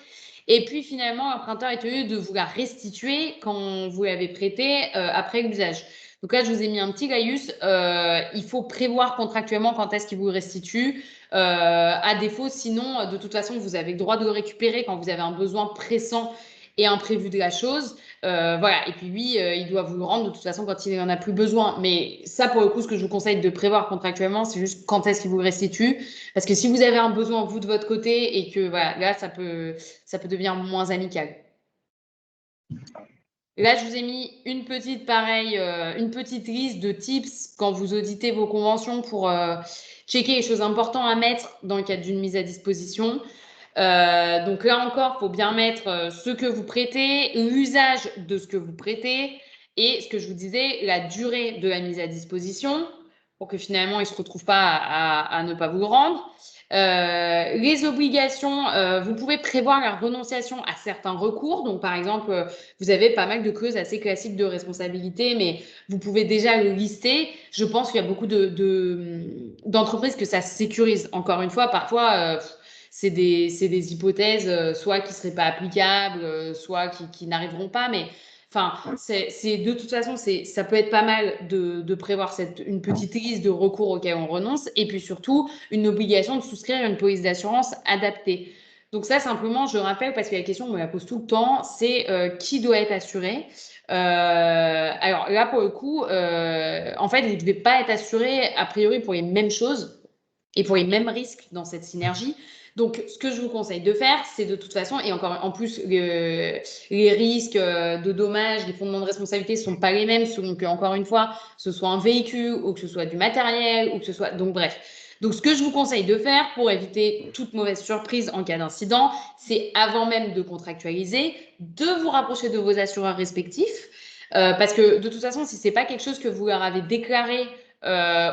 Et puis, finalement, l'emprunteur est tenu de vous la restituer quand vous l'avez prêté après l'usage. Donc là, je vous ai mis un petit laïus. Il faut prévoir contractuellement quand est-ce qu'il vous restitue. À défaut, sinon, de toute façon, vous avez le droit de le récupérer quand vous avez un besoin pressant et imprévu de la chose. Voilà. Et puis lui, il doit vous le rendre de toute façon quand il n'en a plus besoin. Mais ça, pour le coup, ce que je vous conseille de prévoir contractuellement, c'est juste quand est-ce qu'il vous le restitue. Parce que si vous avez un besoin, vous, de votre côté, et que voilà, là, ça peut devenir moins amical. Là, je vous ai mis une petite liste de tips quand vous auditez vos conventions pour checker les choses importantes à mettre dans le cadre d'une mise à disposition. Donc là encore, il faut bien mettre ce que vous prêtez, l'usage de ce que vous prêtez et ce que je vous disais, la durée de la mise à disposition pour que finalement, il ne se retrouve pas à ne pas vous le rendre. Les obligations, vous pouvez prévoir la renonciation à certains recours. Donc, par exemple, vous avez pas mal de clauses assez classiques de responsabilité, mais vous pouvez déjà le lister. Je pense qu'il y a beaucoup d'entreprises que ça sécurise. Encore une fois, parfois, c'est des hypothèses, soit qui ne seraient pas applicables, soit qui n'arriveront pas, mais enfin, de toute façon, ça peut être pas mal de prévoir une petite liste de recours auxquels on renonce et puis surtout une obligation de souscrire une police d'assurance adaptée. Donc ça, simplement, je rappelle parce que la question, on me la pose tout le temps, c'est qui doit être assuré. Alors là, pour le coup, en fait, vous ne devez pas être assuré a priori pour les mêmes choses et pour les mêmes risques dans cette synergie. Donc, ce que je vous conseille de faire, c'est de toute façon, et encore en plus, les risques de dommages, les fondements de responsabilité ne sont pas les mêmes selon que, encore une fois, ce soit un véhicule ou que ce soit du matériel ou que ce soit. Donc, bref. Donc, ce que je vous conseille de faire pour éviter toute mauvaise surprise en cas d'incident, c'est avant même de contractualiser, de vous rapprocher de vos assureurs respectifs. Parce que de toute façon, si ce n'est pas quelque chose que vous leur avez déclaré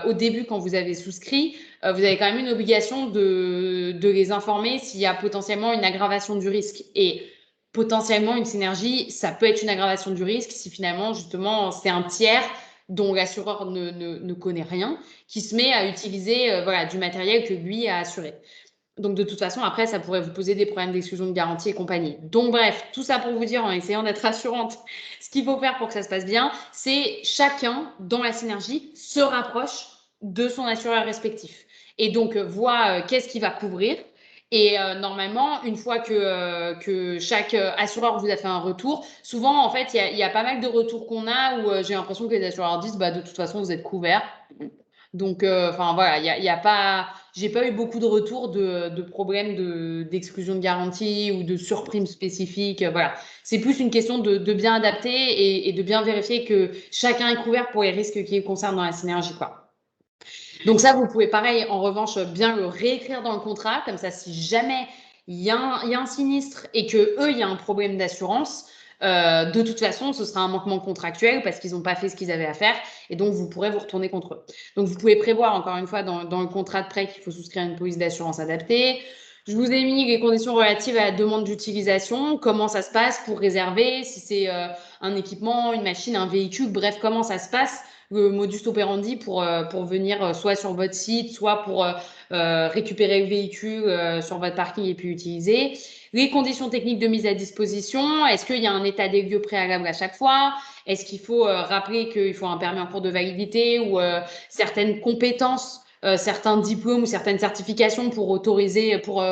au début quand vous avez souscrit, vous avez quand même une obligation de les informer s'il y a potentiellement une aggravation du risque. Et potentiellement, une synergie, ça peut être une aggravation du risque si finalement, justement, c'est un tiers dont l'assureur ne connaît rien, qui se met à utiliser du matériel que lui a assuré. Donc, de toute façon, après, ça pourrait vous poser des problèmes d'exclusion de garantie et compagnie. Donc, bref, tout ça pour vous dire, en essayant d'être rassurante, ce qu'il faut faire pour que ça se passe bien, c'est chacun, dans la synergie, se rapproche de son assureur respectif. Et donc, voit qu'est-ce qu'il va couvrir. Et normalement, une fois que chaque assureur vous a fait un retour, souvent, en fait, il y a pas mal de retours qu'on a où j'ai l'impression que les assureurs disent, bah, de toute façon, vous êtes couverts. Donc, enfin voilà, il y a pas, j'ai pas eu beaucoup de retours de problèmes d'exclusion de garantie ou de surprimes spécifiques. Voilà, c'est plus une question de bien adapter et de bien vérifier que chacun est couvert pour les risques qui le concernent dans la synergie, quoi. Donc ça, vous pouvez pareil, en revanche, bien le réécrire dans le contrat, comme ça, si jamais il y a un sinistre et que eux, il y a un problème d'assurance, de toute façon, ce sera un manquement contractuel parce qu'ils n'ont pas fait ce qu'ils avaient à faire et donc vous pourrez vous retourner contre eux. Donc vous pouvez prévoir encore une fois dans le contrat de prêt qu'il faut souscrire une police d'assurance adaptée. Je vous ai mis les conditions relatives à la demande d'utilisation, comment ça se passe pour réserver, si c'est un équipement, une machine, un véhicule, bref, comment ça se passe, le modus operandi pour venir soit sur votre site, soit pour récupérer le véhicule sur votre parking et puis l'utiliser. Les conditions techniques de mise à disposition, est-ce qu'il y a un état des lieux préalable à chaque fois? Est-ce qu'il faut rappeler qu'il faut un permis en cours de validité ou certaines compétences, certains diplômes ou certaines certifications pour autoriser, pour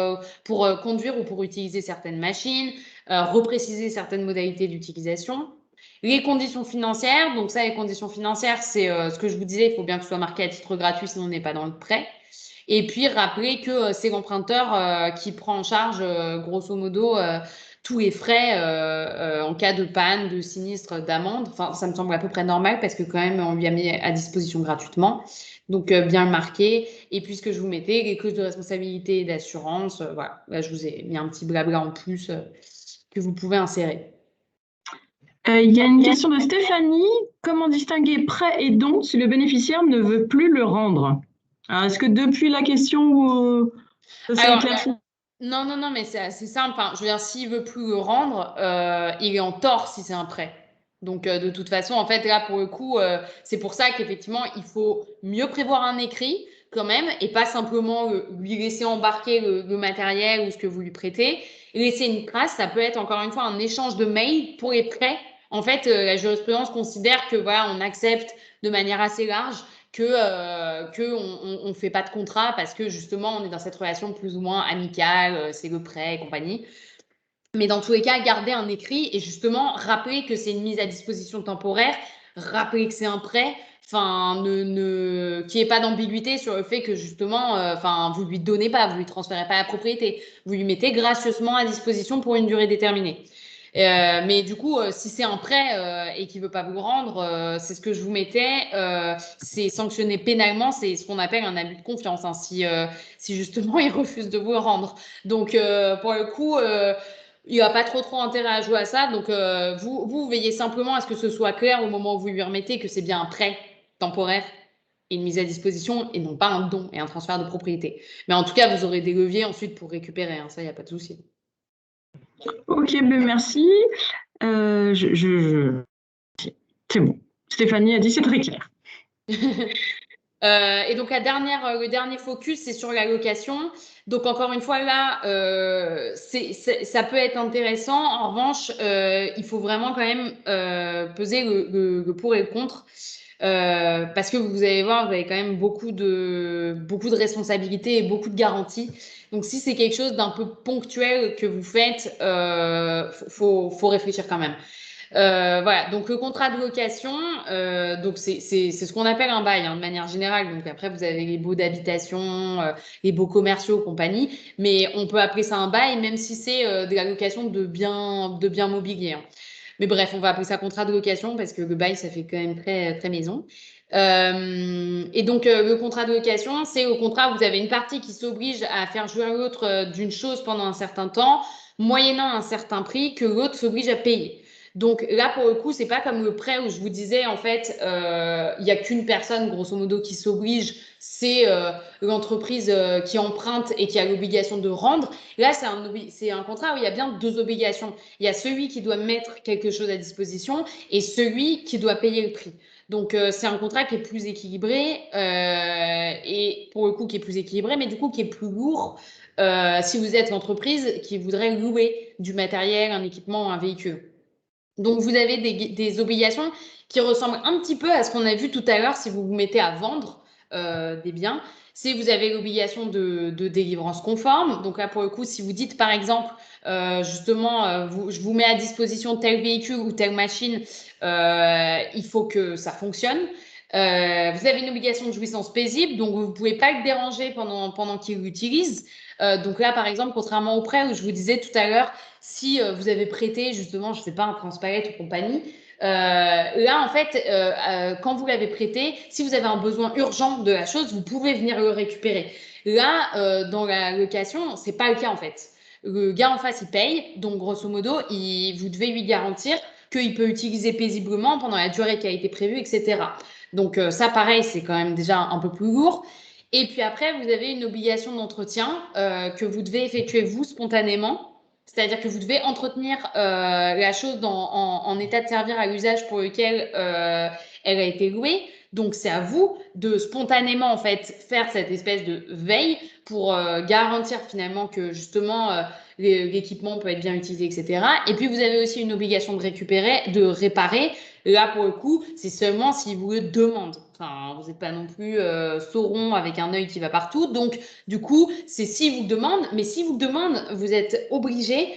conduire ou pour utiliser certaines machines, repréciser certaines modalités d'utilisation? Les conditions financières, donc ça, les conditions financières, c'est ce que je vous disais, il faut bien que ce soit marqué à titre gratuit, sinon on n'est pas dans le prêt. Et puis, rappeler que c'est l'emprunteur qui prend en charge, grosso modo, tous les frais en cas de panne, de sinistre, d'amende. Enfin, ça me semble à peu près normal parce que quand même, on lui a mis à disposition gratuitement. Donc, bien le marquer. Et puis, ce que je vous mettais, les clauses de responsabilité et d'assurance, voilà. Là, je vous ai mis un petit blabla en plus que vous pouvez insérer. Il y a une question de Stéphanie. Comment distinguer prêt et don si le bénéficiaire ne veut plus le rendre? Alors, est-ce que depuis la question, ça s'est éclairci? Non, mais c'est assez simple. Enfin, je veux dire, s'il veut plus le rendre, il est en tort si c'est un prêt. Donc, de toute façon, en fait, là, pour le coup, c'est pour ça qu'effectivement, il faut mieux prévoir un écrit quand même et pas simplement lui laisser embarquer le matériel ou ce que vous lui prêtez. Laisser une trace, ça peut être encore une fois un échange de mails pour les prêts. En fait, la jurisprudence considère que voilà, on accepte de manière assez large que on fait pas de contrat parce que justement on est dans cette relation plus ou moins amicale, c'est le prêt et compagnie. Mais dans tous les cas, garder un écrit et justement rappeler que c'est une mise à disposition temporaire, rappeler que c'est un prêt, enfin qu'il n'y ait pas d'ambiguïté sur le fait que justement, enfin vous lui donnez pas, vous lui transférez pas la propriété, vous lui mettez gracieusement à disposition pour une durée déterminée. Mais du coup, si c'est un prêt et qu'il veut pas vous rendre, c'est ce que je vous mettais, c'est sanctionné pénalement, c'est ce qu'on appelle un abus de confiance, hein, si justement il refuse de vous le rendre. Donc pour le coup, il n'y a pas trop intérêt à jouer à ça. Donc vous veillez simplement à ce que ce soit clair au moment où vous lui remettez que c'est bien un prêt temporaire et une mise à disposition et non pas un don et un transfert de propriété. Mais en tout cas, vous aurez des leviers ensuite pour récupérer, hein, ça, il n'y a pas de souci. Ok, ben merci. C'est bon. Stéphanie a dit c'est très clair. Et donc le dernier focus, c'est sur la location. Donc encore une fois là, ça peut être intéressant. En revanche, il faut vraiment quand même peser le pour et le contre. Parce que vous allez voir, vous avez quand même beaucoup de responsabilités et beaucoup de garanties. Donc, si c'est quelque chose d'un peu ponctuel que vous faites, faut réfléchir quand même. Voilà, donc le contrat de location, donc c'est ce qu'on appelle un bail, hein, de manière générale. Donc après, vous avez les baux d'habitation, les baux commerciaux, compagnie, mais on peut appeler ça un bail, même si c'est de la location de biens mobiliers, hein. Mais bref, on va appeler ça contrat de location parce que le bail, ça fait quand même très, très maison. Et donc, le contrat de location, c'est au contrat où vous avez une partie qui s'oblige à faire jouir l'autre d'une chose pendant un certain temps, moyennant un certain prix que l'autre s'oblige à payer. Donc là, pour le coup, c'est pas comme le prêt où je vous disais, en fait, il n'y a qu'une personne, grosso modo, qui s'oblige, c'est l'entreprise qui emprunte et qui a l'obligation de rendre. Là, c'est un contrat où il y a bien deux obligations. Il y a celui qui doit mettre quelque chose à disposition et celui qui doit payer le prix. Donc, c'est un contrat qui est plus équilibré et pour le coup, qui est plus équilibré, mais du coup, qui est plus lourd si vous êtes l'entreprise qui voudrait louer du matériel, un équipement, un véhicule. Donc, vous avez des obligations qui ressemblent un petit peu à ce qu'on a vu tout à l'heure si vous vous mettez à vendre des biens. C'est vous avez l'obligation de délivrance conforme. Donc là, pour le coup, si vous dites, par exemple, justement, je vous mets à disposition tel véhicule ou telle machine, il faut que ça fonctionne. Vous avez une obligation de jouissance paisible, donc vous ne pouvez pas le déranger pendant qu'il l'utilise. Donc là, par exemple, contrairement au prêt où je vous disais tout à l'heure, si vous avez prêté justement, je ne sais pas, un transpalette ou compagnie, là, en fait, quand vous l'avez prêté, si vous avez un besoin urgent de la chose, vous pouvez venir le récupérer. Là, dans la location, ce n'est pas le cas en fait. Le gars en face, il paye, donc grosso modo, vous devez lui garantir qu'il peut utiliser paisiblement pendant la durée qui a été prévue, etc. Donc ça, pareil, c'est quand même déjà un peu plus lourd. Et puis après, vous avez une obligation d'entretien que vous devez effectuer vous spontanément. C'est-à-dire que vous devez entretenir la chose en état de servir à l'usage pour lequel elle a été louée. Donc, c'est à vous de spontanément en fait faire cette espèce de veille pour garantir finalement que justement l'équipement peut être bien utilisé, etc. Et puis, vous avez aussi une obligation de réparer. Là, pour le coup, c'est seulement si vous le demandez. Enfin, vous n'êtes pas non plus sauron avec un œil qui va partout. Donc, du coup, c'est si vous le demandez. Mais si vous le demandez, vous êtes obligé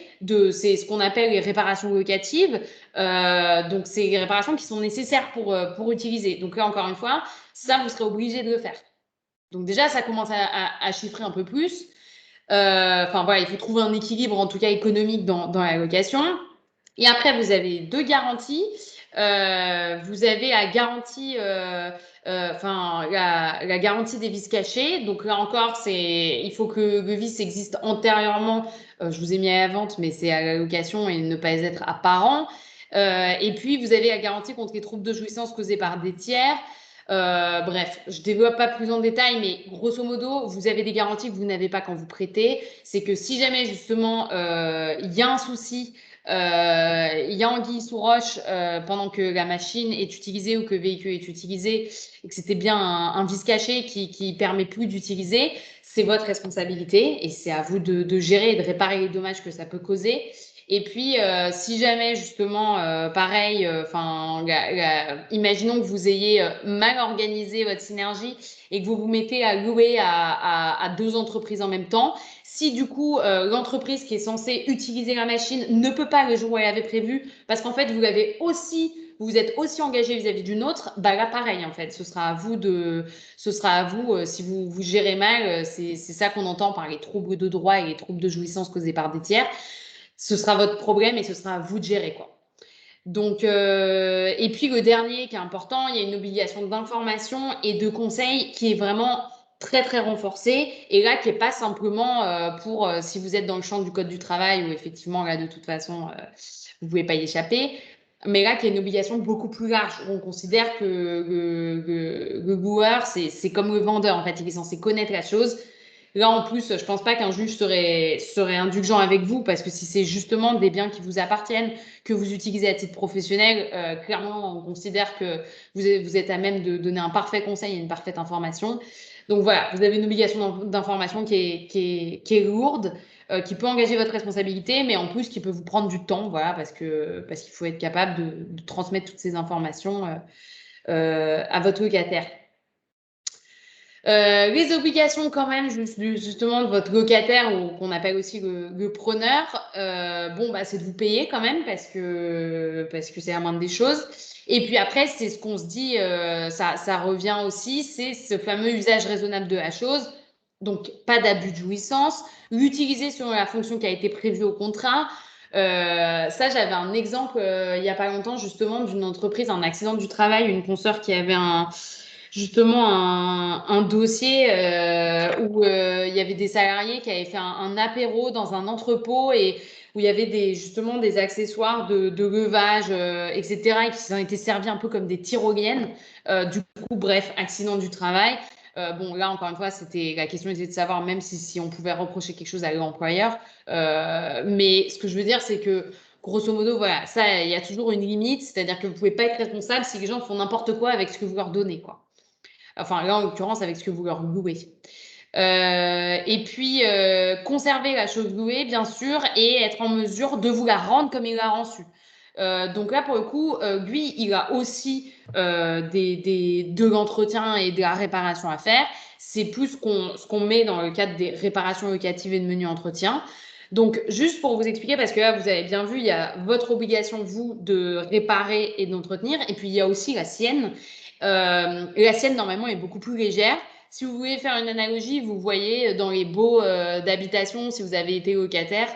c'est ce qu'on appelle les réparations locatives. Donc, c'est les réparations qui sont nécessaires pour utiliser. Donc là, encore une fois, ça, vous serez obligé de le faire. Donc déjà, ça commence à chiffrer un peu plus. Enfin, voilà, il faut trouver un équilibre, en tout cas économique, dans la location. Et après, vous avez deux garanties. Vous avez la garantie, la garantie des vices cachés. Donc là encore, il faut que le vice existe antérieurement. Je vous ai mis à la vente, mais c'est à la location et ne pas être apparent. Et puis, vous avez la garantie contre les troubles de jouissance causés par des tiers. Bref, je ne développe pas plus en détail, mais grosso modo, vous avez des garanties que vous n'avez pas quand vous prêtez. C'est que si jamais, justement, il y a un souci, il y a anguille sous roche pendant que la machine est utilisée ou que le véhicule est utilisé et que c'était bien un vice caché qui permet plus d'utiliser, c'est votre responsabilité et c'est à vous de gérer et de réparer les dommages que ça peut causer. Et puis, si jamais, justement, pareil, imaginons que vous ayez mal organisé votre synergie et que vous vous mettez à louer à deux entreprises en même temps. Si du coup, l'entreprise qui est censée utiliser la machine ne peut pas le jour où elle avait prévu, parce qu'en fait, vous vous êtes aussi engagé vis-à-vis d'une autre, bah là, pareil, en fait, ce sera à vous, si vous gérez mal, c'est ça qu'on entend par les troubles de droit et les troubles de jouissance causés par des tiers. Ce sera votre problème et ce sera à vous de gérer, quoi. Donc, et puis le dernier qui est important, il y a une obligation d'information et de conseil qui est vraiment très, très renforcée. Et là, qui n'est pas simplement pour si vous êtes dans le champ du code du travail où effectivement, là, de toute façon, vous ne pouvez pas y échapper. Mais là, qui est une obligation beaucoup plus large. On considère que le loueur, c'est comme le vendeur. En fait, il est censé connaître la chose. Là, en plus, je ne pense pas qu'un juge serait indulgent avec vous parce que si c'est justement des biens qui vous appartiennent, que vous utilisez à titre professionnel, clairement, on considère que vous êtes à même de donner un parfait conseil et une parfaite information. Donc voilà, vous avez une obligation d'information qui est lourde, qui peut engager votre responsabilité, mais en plus qui peut vous prendre du temps, voilà, parce qu'il faut être capable de transmettre toutes ces informations à votre locataire. Les obligations quand même justement de votre locataire ou qu'on appelle aussi le preneur, c'est de vous payer quand même parce que c'est la moindre des choses. Et puis après, c'est ce qu'on se dit, ça revient aussi, c'est ce fameux usage raisonnable de la chose. Donc, pas d'abus de jouissance, l'utiliser selon la fonction qui a été prévue au contrat. Ça, j'avais un exemple il n'y a pas longtemps justement d'une entreprise, un accident du travail, une consoeur qui avait justement un dossier où il y avait des salariés qui avaient fait un apéro dans un entrepôt et où il y avait justement des accessoires de levage, etc. et qui s'en étaient servis un peu comme des tyroliennes. Du coup, bref, accident du travail. Là, encore une fois, la question était de savoir même si on pouvait reprocher quelque chose à l'employeur. Mais ce que je veux dire, c'est que grosso modo, voilà, ça, il y a toujours une limite, c'est-à-dire que vous ne pouvez pas être responsable si les gens font n'importe quoi avec ce que vous leur donnez, quoi. Enfin, là, en l'occurrence, avec ce que vous leur louez. Et puis, conserver la chose louée, bien sûr, et être en mesure de vous la rendre comme il l'a reçue. Donc là, pour le coup, lui, il a aussi de l'entretien et de la réparation à faire. C'est plus ce qu'on met dans le cadre des réparations locatives et de menu entretien. Donc, juste pour vous expliquer, parce que là, vous avez bien vu, il y a votre obligation, vous, de réparer et d'entretenir, et puis il y a aussi la sienne. La sienne, normalement, est beaucoup plus légère. Si vous voulez faire une analogie, vous voyez dans les baux d'habitation, si vous avez été locataire,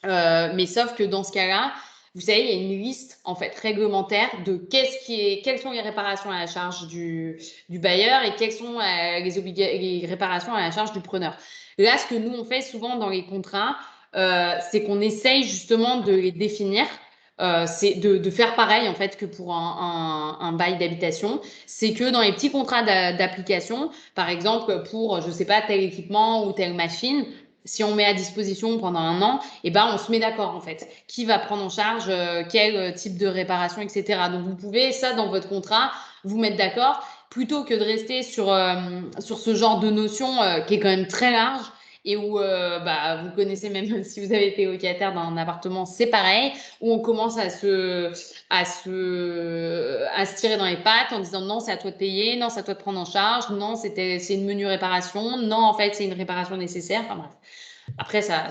mais sauf que dans ce cas-là, vous savez, il y a une liste en fait réglementaire de quelles sont les réparations à la charge du bailleur et quelles sont les réparations à la charge du preneur. Là, ce que nous on fait souvent dans les contrats, c'est qu'on essaye justement de les définir. C'est de faire pareil en fait que pour un bail d'habitation. C'est que dans les petits contrats d'application, par exemple pour, je sais pas, tel équipement ou telle machine, si on met à disposition pendant 1 an, eh ben, on se met d'accord en fait. Qui va prendre en charge quel type de réparation, etc. Donc vous pouvez, ça dans votre contrat, vous mettre d'accord plutôt que de rester sur ce genre de notion qui est quand même très large et où vous connaissez même si vous avez été locataire dans un appartement, c'est pareil, où on commence à se tirer dans les pattes en disant non, c'est à toi de payer, non, c'est à toi de prendre en charge, non, c'est une menu réparation, non, en fait, c'est une réparation nécessaire. Enfin bref. Après, ça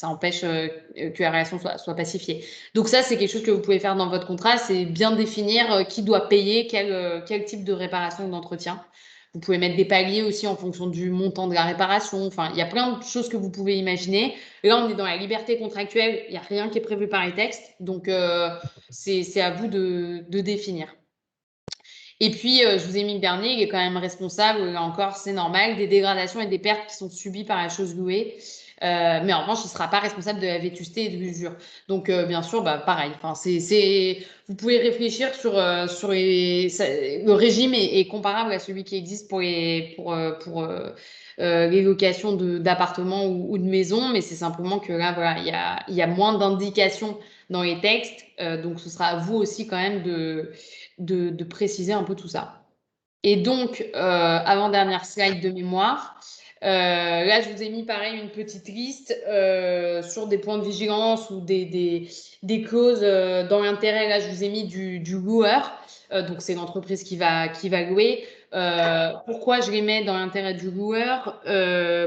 empêche que la relation soit pacifiée. Donc ça, c'est quelque chose que vous pouvez faire dans votre contrat, c'est bien définir qui doit payer quel type de réparation ou d'entretien. Vous pouvez mettre des paliers aussi en fonction du montant de la réparation. Enfin, il y a plein de choses que vous pouvez imaginer. Là, on est dans la liberté contractuelle. Il n'y a rien qui est prévu par les textes. Donc, c'est à vous de définir. Et puis, je vous ai mis le dernier, il est quand même responsable, là encore, c'est normal, des dégradations et des pertes qui sont subies par la chose louée. Mais en revanche, il ne sera pas responsable de la vétusté et de l'usure. Donc, bien sûr, pareil. Enfin, vous pouvez réfléchir sur le régime est comparable à celui qui existe pour les locations d'appartements ou de maisons, mais c'est simplement que là, voilà, il y a moins d'indications dans les textes. Donc, ce sera à vous aussi quand même de préciser un peu tout ça. Et donc, avant-dernière slide de mémoire, là, je vous ai mis pareil une petite liste sur des points de vigilance ou des clauses dans l'intérêt. Là, je vous ai mis du loueur. Donc, c'est l'entreprise qui va louer. Pourquoi je les mets dans l'intérêt du loueur?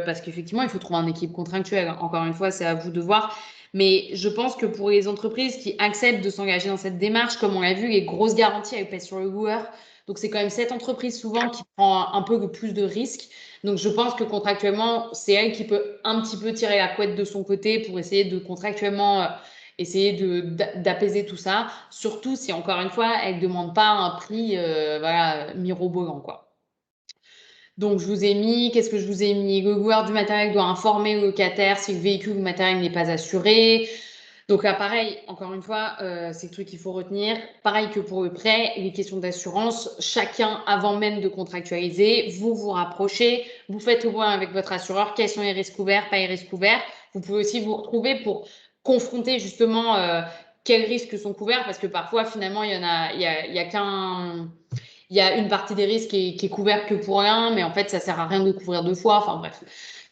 Parce qu'effectivement, il faut trouver un équilibre contractuel. Encore une fois, c'est à vous de voir. Mais je pense que pour les entreprises qui acceptent de s'engager dans cette démarche, comme on l'a vu, les grosses garanties, elles pèsent sur le loueur. Donc, c'est quand même cette entreprise souvent qui prend un peu plus de risques. Donc, je pense que contractuellement, c'est elle qui peut un petit peu tirer la couette de son côté pour essayer de contractuellement essayer d'apaiser tout ça. Surtout si, encore une fois, elle ne demande pas un prix mirobolant, quoi. Donc, je vous ai mis, qu'est-ce que je vous ai mis? Le loueur du matériel doit informer le locataire si le véhicule ou le matériel n'est pas assuré. Donc là, pareil, encore une fois, c'est le truc qu'il faut retenir. Pareil que pour le prêt, les questions d'assurance, chacun, avant même de contractualiser, vous vous rapprochez, vous faites le point avec votre assureur, quels sont les risques couverts, pas les risques couverts. Vous pouvez aussi vous retrouver pour confronter justement quels risques sont couverts, parce que parfois, finalement, il y a une partie des risques qui est couverte que pour rien, mais en fait, ça sert à rien de couvrir 2 fois. Enfin bref,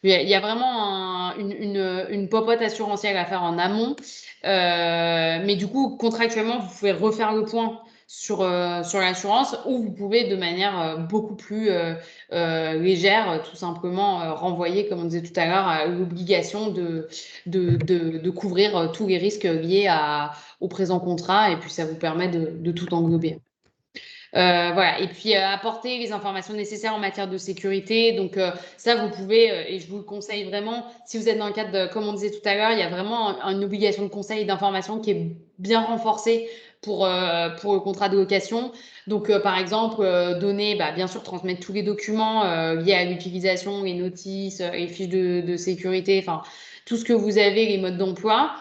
il y a vraiment une popote assurantielle à faire en amont. Mais du coup, contractuellement, vous pouvez refaire le point sur l'assurance ou vous pouvez de manière beaucoup plus légère, tout simplement renvoyer, comme on disait tout à l'heure, à l'obligation de couvrir tous les risques liés au présent contrat et puis ça vous permet de tout englober. Voilà. Et puis apporter les informations nécessaires en matière de sécurité. Donc ça, vous pouvez, et je vous le conseille vraiment, si vous êtes dans le cadre de, comme on disait tout à l'heure, il y a vraiment une obligation de conseil et d'information qui est bien renforcée pour le contrat de location. Donc par exemple, donner, bien sûr, transmettre tous les documents liés à l'utilisation, les notices, les fiches de sécurité, enfin tout ce que vous avez, les modes d'emploi.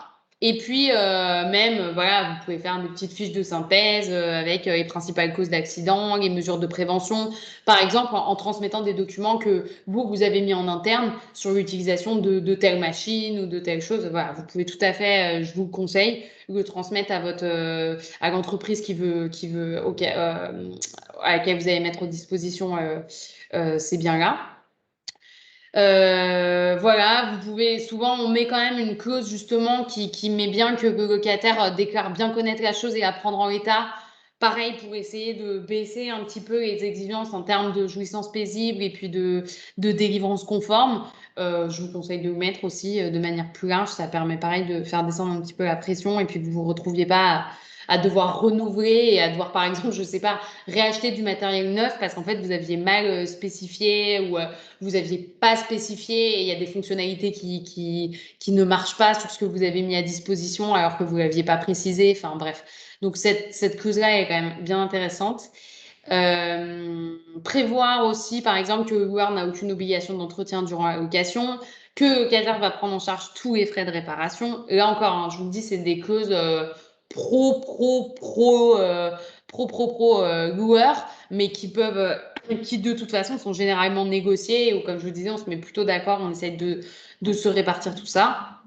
Et puis, même, voilà, vous pouvez faire des petites fiches de synthèse avec les principales causes d'accident, les mesures de prévention. Par exemple, en transmettant des documents que vous avez mis en interne sur l'utilisation de telle machine ou de telle chose. Voilà, vous pouvez tout à fait, je vous le conseille, le transmettre à l'entreprise à laquelle vous allez mettre en disposition ces biens-là. Voilà, vous pouvez, souvent on met quand même une clause justement qui met bien que le locataire déclare bien connaître la chose et la prendre en l'état. Pareil pour essayer de baisser un petit peu les exigences en termes de jouissance paisible et puis de délivrance conforme. Je vous conseille de le mettre aussi de manière plus large. Ça permet pareil de faire descendre un petit peu la pression et puis que vous vous retrouviez pas à devoir renouveler et à devoir, par exemple, je sais pas, réacheter du matériel neuf parce qu'en fait, vous aviez mal spécifié ou vous n'aviez pas spécifié et il y a des fonctionnalités qui ne marchent pas sur ce que vous avez mis à disposition alors que vous ne l'aviez pas précisé. Enfin, bref. Donc, cette clause-là est quand même bien intéressante. Prévoir aussi, par exemple, que le loueur n'a aucune obligation d'entretien durant la location, que le locataire va prendre en charge tous les frais de réparation. Là encore, hein, je vous le dis, c'est des clauses loueur, mais qui de toute façon sont généralement négociées, ou comme je vous disais, on se met plutôt d'accord, on essaie de se répartir tout ça.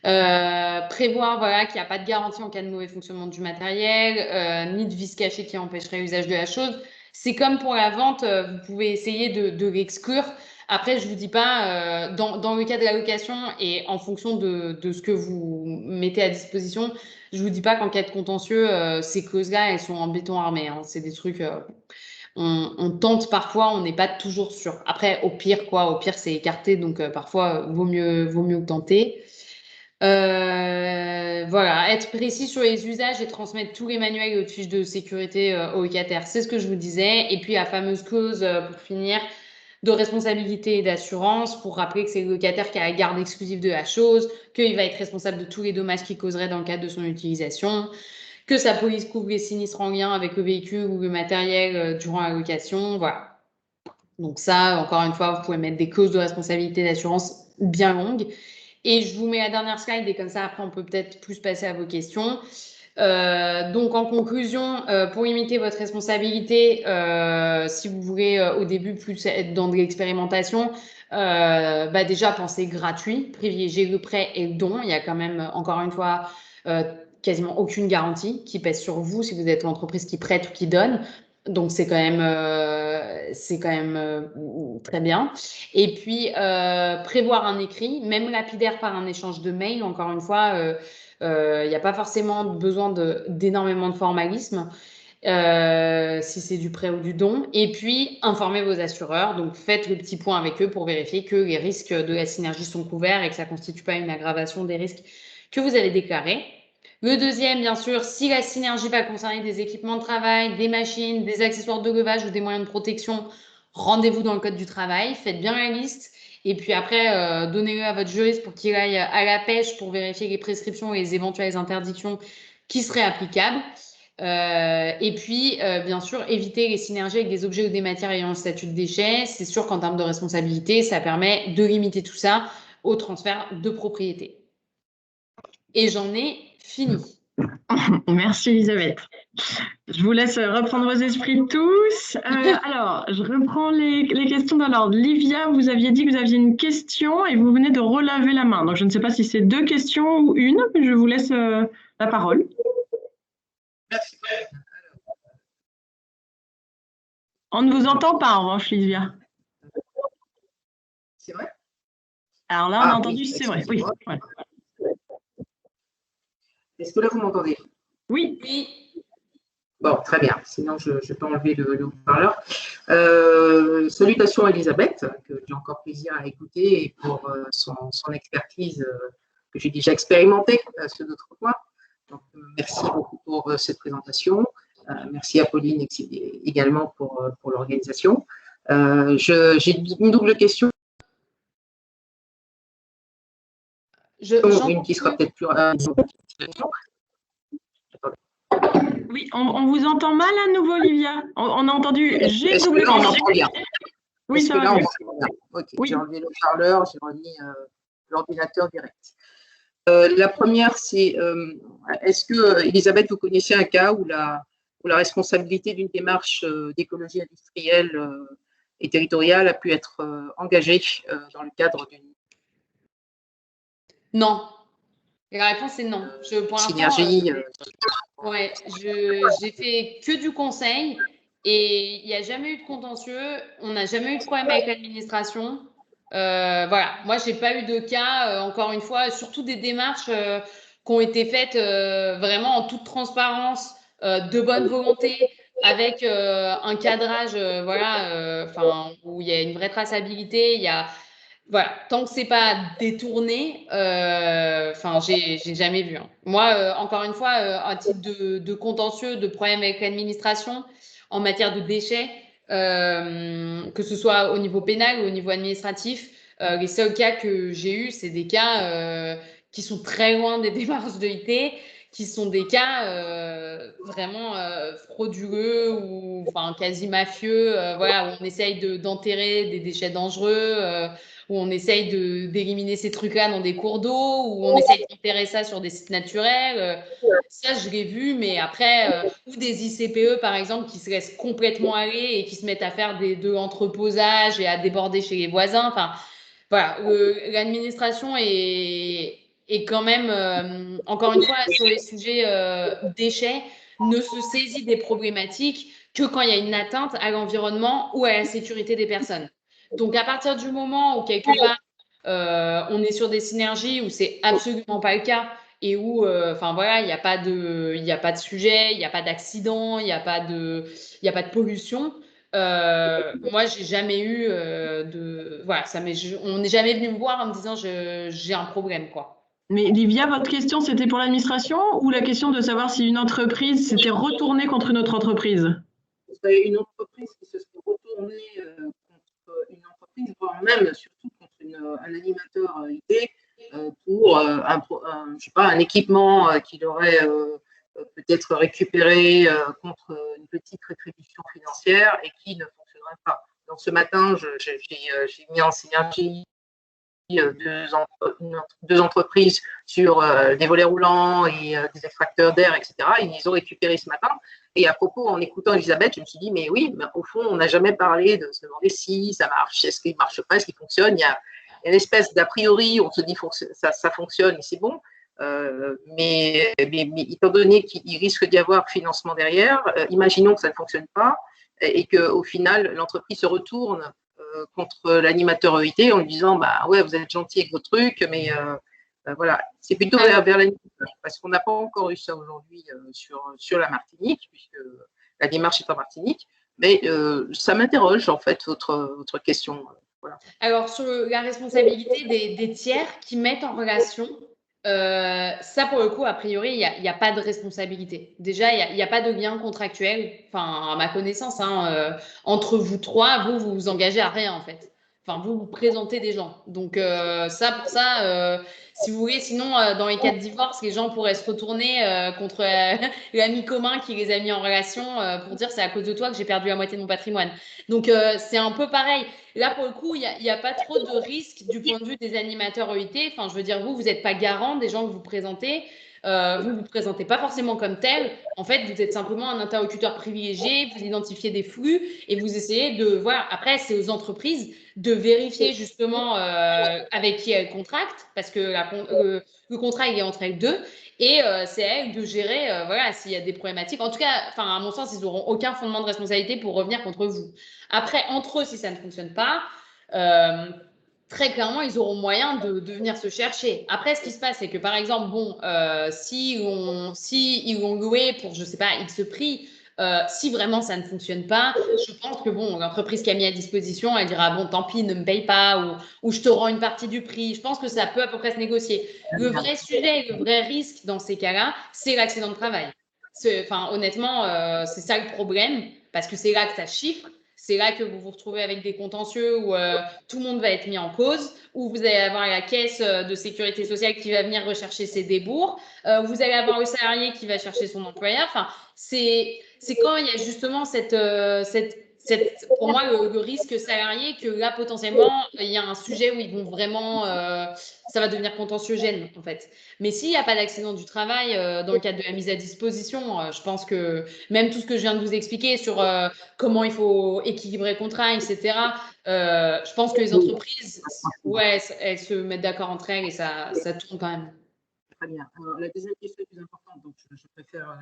Prévoir voilà, qu'il n'y a pas de garantie en cas de mauvais fonctionnement du matériel, ni de vice caché qui empêcherait l'usage de la chose. C'est comme pour la vente, vous pouvez essayer de l'exclure. Après, je ne vous dis pas, dans le cas de la location et en fonction de ce que vous mettez à disposition, je ne vous dis pas qu'en cas de contentieux, ces clauses-là, elles sont en béton armé. Hein. C'est des trucs, on tente parfois, on n'est pas toujours sûr. Après, au pire, c'est écarté, donc parfois, vaut mieux tenter. Voilà, être précis sur les usages et transmettre tous les manuels et autres fiches de sécurité au locataire, c'est ce que je vous disais. Et puis la fameuse clause, pour finir, de responsabilité et d'assurance, pour rappeler que c'est le locataire qui a la garde exclusive de la chose, qu'il va être responsable de tous les dommages qu'il causerait dans le cadre de son utilisation, que sa police couvre les sinistres en lien avec le véhicule ou le matériel durant la location. Voilà. Donc ça, encore une fois, vous pouvez mettre des clauses de responsabilité et d'assurance bien longues. Et je vous mets la dernière slide et comme ça, après, on peut peut-être plus passer à vos questions. Donc, en conclusion, pour limiter votre responsabilité, si vous voulez au début plus être dans de l'expérimentation, déjà, pensez gratuit, privilégiez le prêt et le don. Il y a quand même, encore une fois, quasiment aucune garantie qui pèse sur vous si vous êtes l'entreprise qui prête ou qui donne. Donc, c'est quand même très bien. Et puis, prévoir un écrit, même lapidaire par un échange de mails, encore une fois, il n'y a pas forcément besoin d'énormément de formalisme si c'est du prêt ou du don. Et puis, informez vos assureurs. Donc, faites le petit point avec eux pour vérifier que les risques de la synergie sont couverts et que ça ne constitue pas une aggravation des risques que vous avez déclarés. Le deuxième, bien sûr, si la synergie va concerner des équipements de travail, des machines, des accessoires de levage ou des moyens de protection, rendez-vous dans le code du travail, faites bien la liste. Et puis après, donnez-le à votre juriste pour qu'il aille à la pêche pour vérifier les prescriptions et les éventuelles interdictions qui seraient applicables. Et puis, bien sûr, éviter les synergies avec des objets ou des matières ayant un statut de déchet. C'est sûr qu'en termes de responsabilité, ça permet de limiter tout ça au transfert de propriété. Et j'en ai fini. Merci Elisabeth. Je vous laisse reprendre vos esprits tous. Alors, je reprends les questions dans l'ordre. Livia, vous aviez dit que vous aviez une question et vous venez de relever la main. Donc, je ne sais pas si c'est 2 questions ou une. Je vous laisse la parole. Merci. On ne vous entend pas, en revanche, Livia. C'est vrai? Alors là, on a entendu, c'est vrai. Oui. Ouais. Est-ce que là, vous m'entendez? Oui. Bon, très bien. Sinon, je peux enlever le haut-parleur. Salutations à Elisabeth, que j'ai encore plaisir à écouter, et pour son expertise que j'ai déjà expérimentée ce d'autres fois. Donc, merci beaucoup pour cette présentation. Merci à Pauline également pour l'organisation. J'ai une double question. Une qui sera peut-être plus Oui, on vous entend mal à nouveau, Livia. On a entendu. Est-ce que là, on entend bien? Oui, ça va. Ok, oui. J'ai enlevé le haut-parleur, j'ai remis l'ordinateur direct. La première, c'est est-ce que, Elisabeth, vous connaissez un cas où la responsabilité d'une démarche d'écologie industrielle et territoriale a pu être engagée dans le cadre d'une Non. Et la réponse est non. Pour synergie ouais, j'ai fait que du conseil et il n'y a jamais eu de contentieux. On n'a jamais eu de problème avec l'administration. Voilà, moi, j'ai pas eu de cas, encore une fois, surtout des démarches qui ont été faites vraiment en toute transparence, de bonne volonté, avec un cadrage, voilà, où il y a une vraie traçabilité. Il y a, voilà, tant que c'est pas détourné, j'ai jamais vu. Hein. Moi, encore une fois, un type de contentieux, de problème avec l'administration en matière de déchets, que ce soit au niveau pénal ou au niveau administratif, les seuls cas que j'ai eus, c'est des cas qui sont très loin des démarches de IT, qui sont des cas vraiment frauduleux ou quasi mafieux, voilà, où on essaye d'enterrer des déchets dangereux, où on essaye d'éliminer ces trucs-là dans des cours d'eau, où on essaye d'enterrer ça sur des sites naturels. Ça, je l'ai vu, mais après, ou des ICPE, par exemple, qui se laissent complètement aller et qui se mettent à faire de l'entreposage et à déborder chez les voisins. Enfin, voilà, l'administration est quand même, encore une fois, sur les sujets déchets, ne se saisit des problématiques que quand il y a une atteinte à l'environnement ou à la sécurité des personnes. Donc, à partir du moment où, quelque part, on est sur des synergies où c'est absolument pas le cas et où, voilà, il n'y a pas de sujet, il n'y a pas d'accident, il n'y a pas de pollution. Moi, j'ai jamais eu voilà, on n'est jamais venu me voir en me disant j'ai un problème, quoi. Mais Livia, votre question, c'était pour l'administration ou la question de savoir si une entreprise s'était retournée contre une autre entreprise? Une entreprise qui se serait retournée contre une entreprise, voire même surtout contre un animateur IT pour je sais pas, un équipement qu'il aurait peut-être récupéré contre une petite rétribution financière et qui ne fonctionnerait pas. Donc ce matin, j'ai mis en synergie deux entreprises sur des volets roulants et des extracteurs d'air, etc. Ils les ont récupérés ce matin. Et à propos, en écoutant Elisabeth, je me suis dit, mais oui, mais au fond, on n'a jamais parlé de se demander si ça marche, est-ce qu'il ne marche pas, est-ce qu'il fonctionne. Il y a une espèce d'a priori, on se dit ça fonctionne et c'est bon. Mais étant donné qu'il risque d'y avoir financement derrière, imaginons que ça ne fonctionne pas et qu'au final, l'entreprise se retourne contre l'animateur EIT en lui disant bah ouais, vous êtes gentil avec vos trucs, mais voilà, c'est plutôt vers l'animateur parce qu'on n'a pas encore eu ça aujourd'hui sur la Martinique, puisque la démarche est en Martinique. Mais ça m'interroge en fait votre question. Voilà. Alors, sur la responsabilité des tiers qui mettent en relation, ça, pour le coup, a priori, il n'y a pas de responsabilité. Déjà, il n'y a pas de lien contractuel, enfin, à ma connaissance, hein, entre vous trois, vous vous engagez à rien, en fait. Enfin, vous présentez des gens. Donc, pour ça, si vous voulez, sinon, dans les cas de divorce, les gens pourraient se retourner contre l'ami commun qui les a mis en relation pour dire c'est à cause de toi que j'ai perdu la moitié de mon patrimoine. Donc, c'est un peu pareil. Là, pour le coup, il n'y a pas trop de risque du point de vue des animateurs EIT. Enfin, je veux dire, vous n'êtes pas garant des gens que vous présentez. Vous ne vous présentez pas forcément comme tel. En fait, vous êtes simplement un interlocuteur privilégié, vous identifiez des flux et vous essayez de voir. Après, c'est aux entreprises de vérifier justement avec qui elles contractent, parce que le contrat il est entre elles deux. Et c'est à elles de gérer voilà, s'il y a des problématiques. En tout cas, à mon sens, ils n'auront aucun fondement de responsabilité pour revenir contre vous. Après, entre eux, si ça ne fonctionne pas, très clairement, ils auront moyen de venir se chercher. Après, ce qui se passe, c'est que par exemple, bon, si ils vont louer pour, je sais pas, X prix, si vraiment ça ne fonctionne pas, je pense que bon, l'entreprise qui a mis à disposition, elle dira bon, tant pis, ne me paye pas ou je te rends une partie du prix. Je pense que ça peut à peu près se négocier. Le vrai sujet, le vrai risque dans ces cas-là, c'est l'accident de travail. Enfin, honnêtement, c'est ça le problème parce que c'est là que ça chiffre. C'est là que vous vous retrouvez avec des contentieux où tout le monde va être mis en cause, où vous allez avoir la caisse de sécurité sociale qui va venir rechercher ses débours, vous allez avoir le salarié qui va chercher son employeur. Enfin, c'est quand il y a justement cette pour moi, le risque salarié, que là, potentiellement, il y a un sujet où ils vont vraiment, ça va devenir contentieux-gêne, en fait. Mais s'il n'y a pas d'accident du travail, dans le cadre de la mise à disposition, je pense que même tout ce que je viens de vous expliquer sur comment il faut équilibrer le contrat, etc., je pense que les entreprises, ouais, elles se mettent d'accord entre elles et ça tourne quand même. Très bien. Alors, la deuxième question est plus importante, donc je préfère,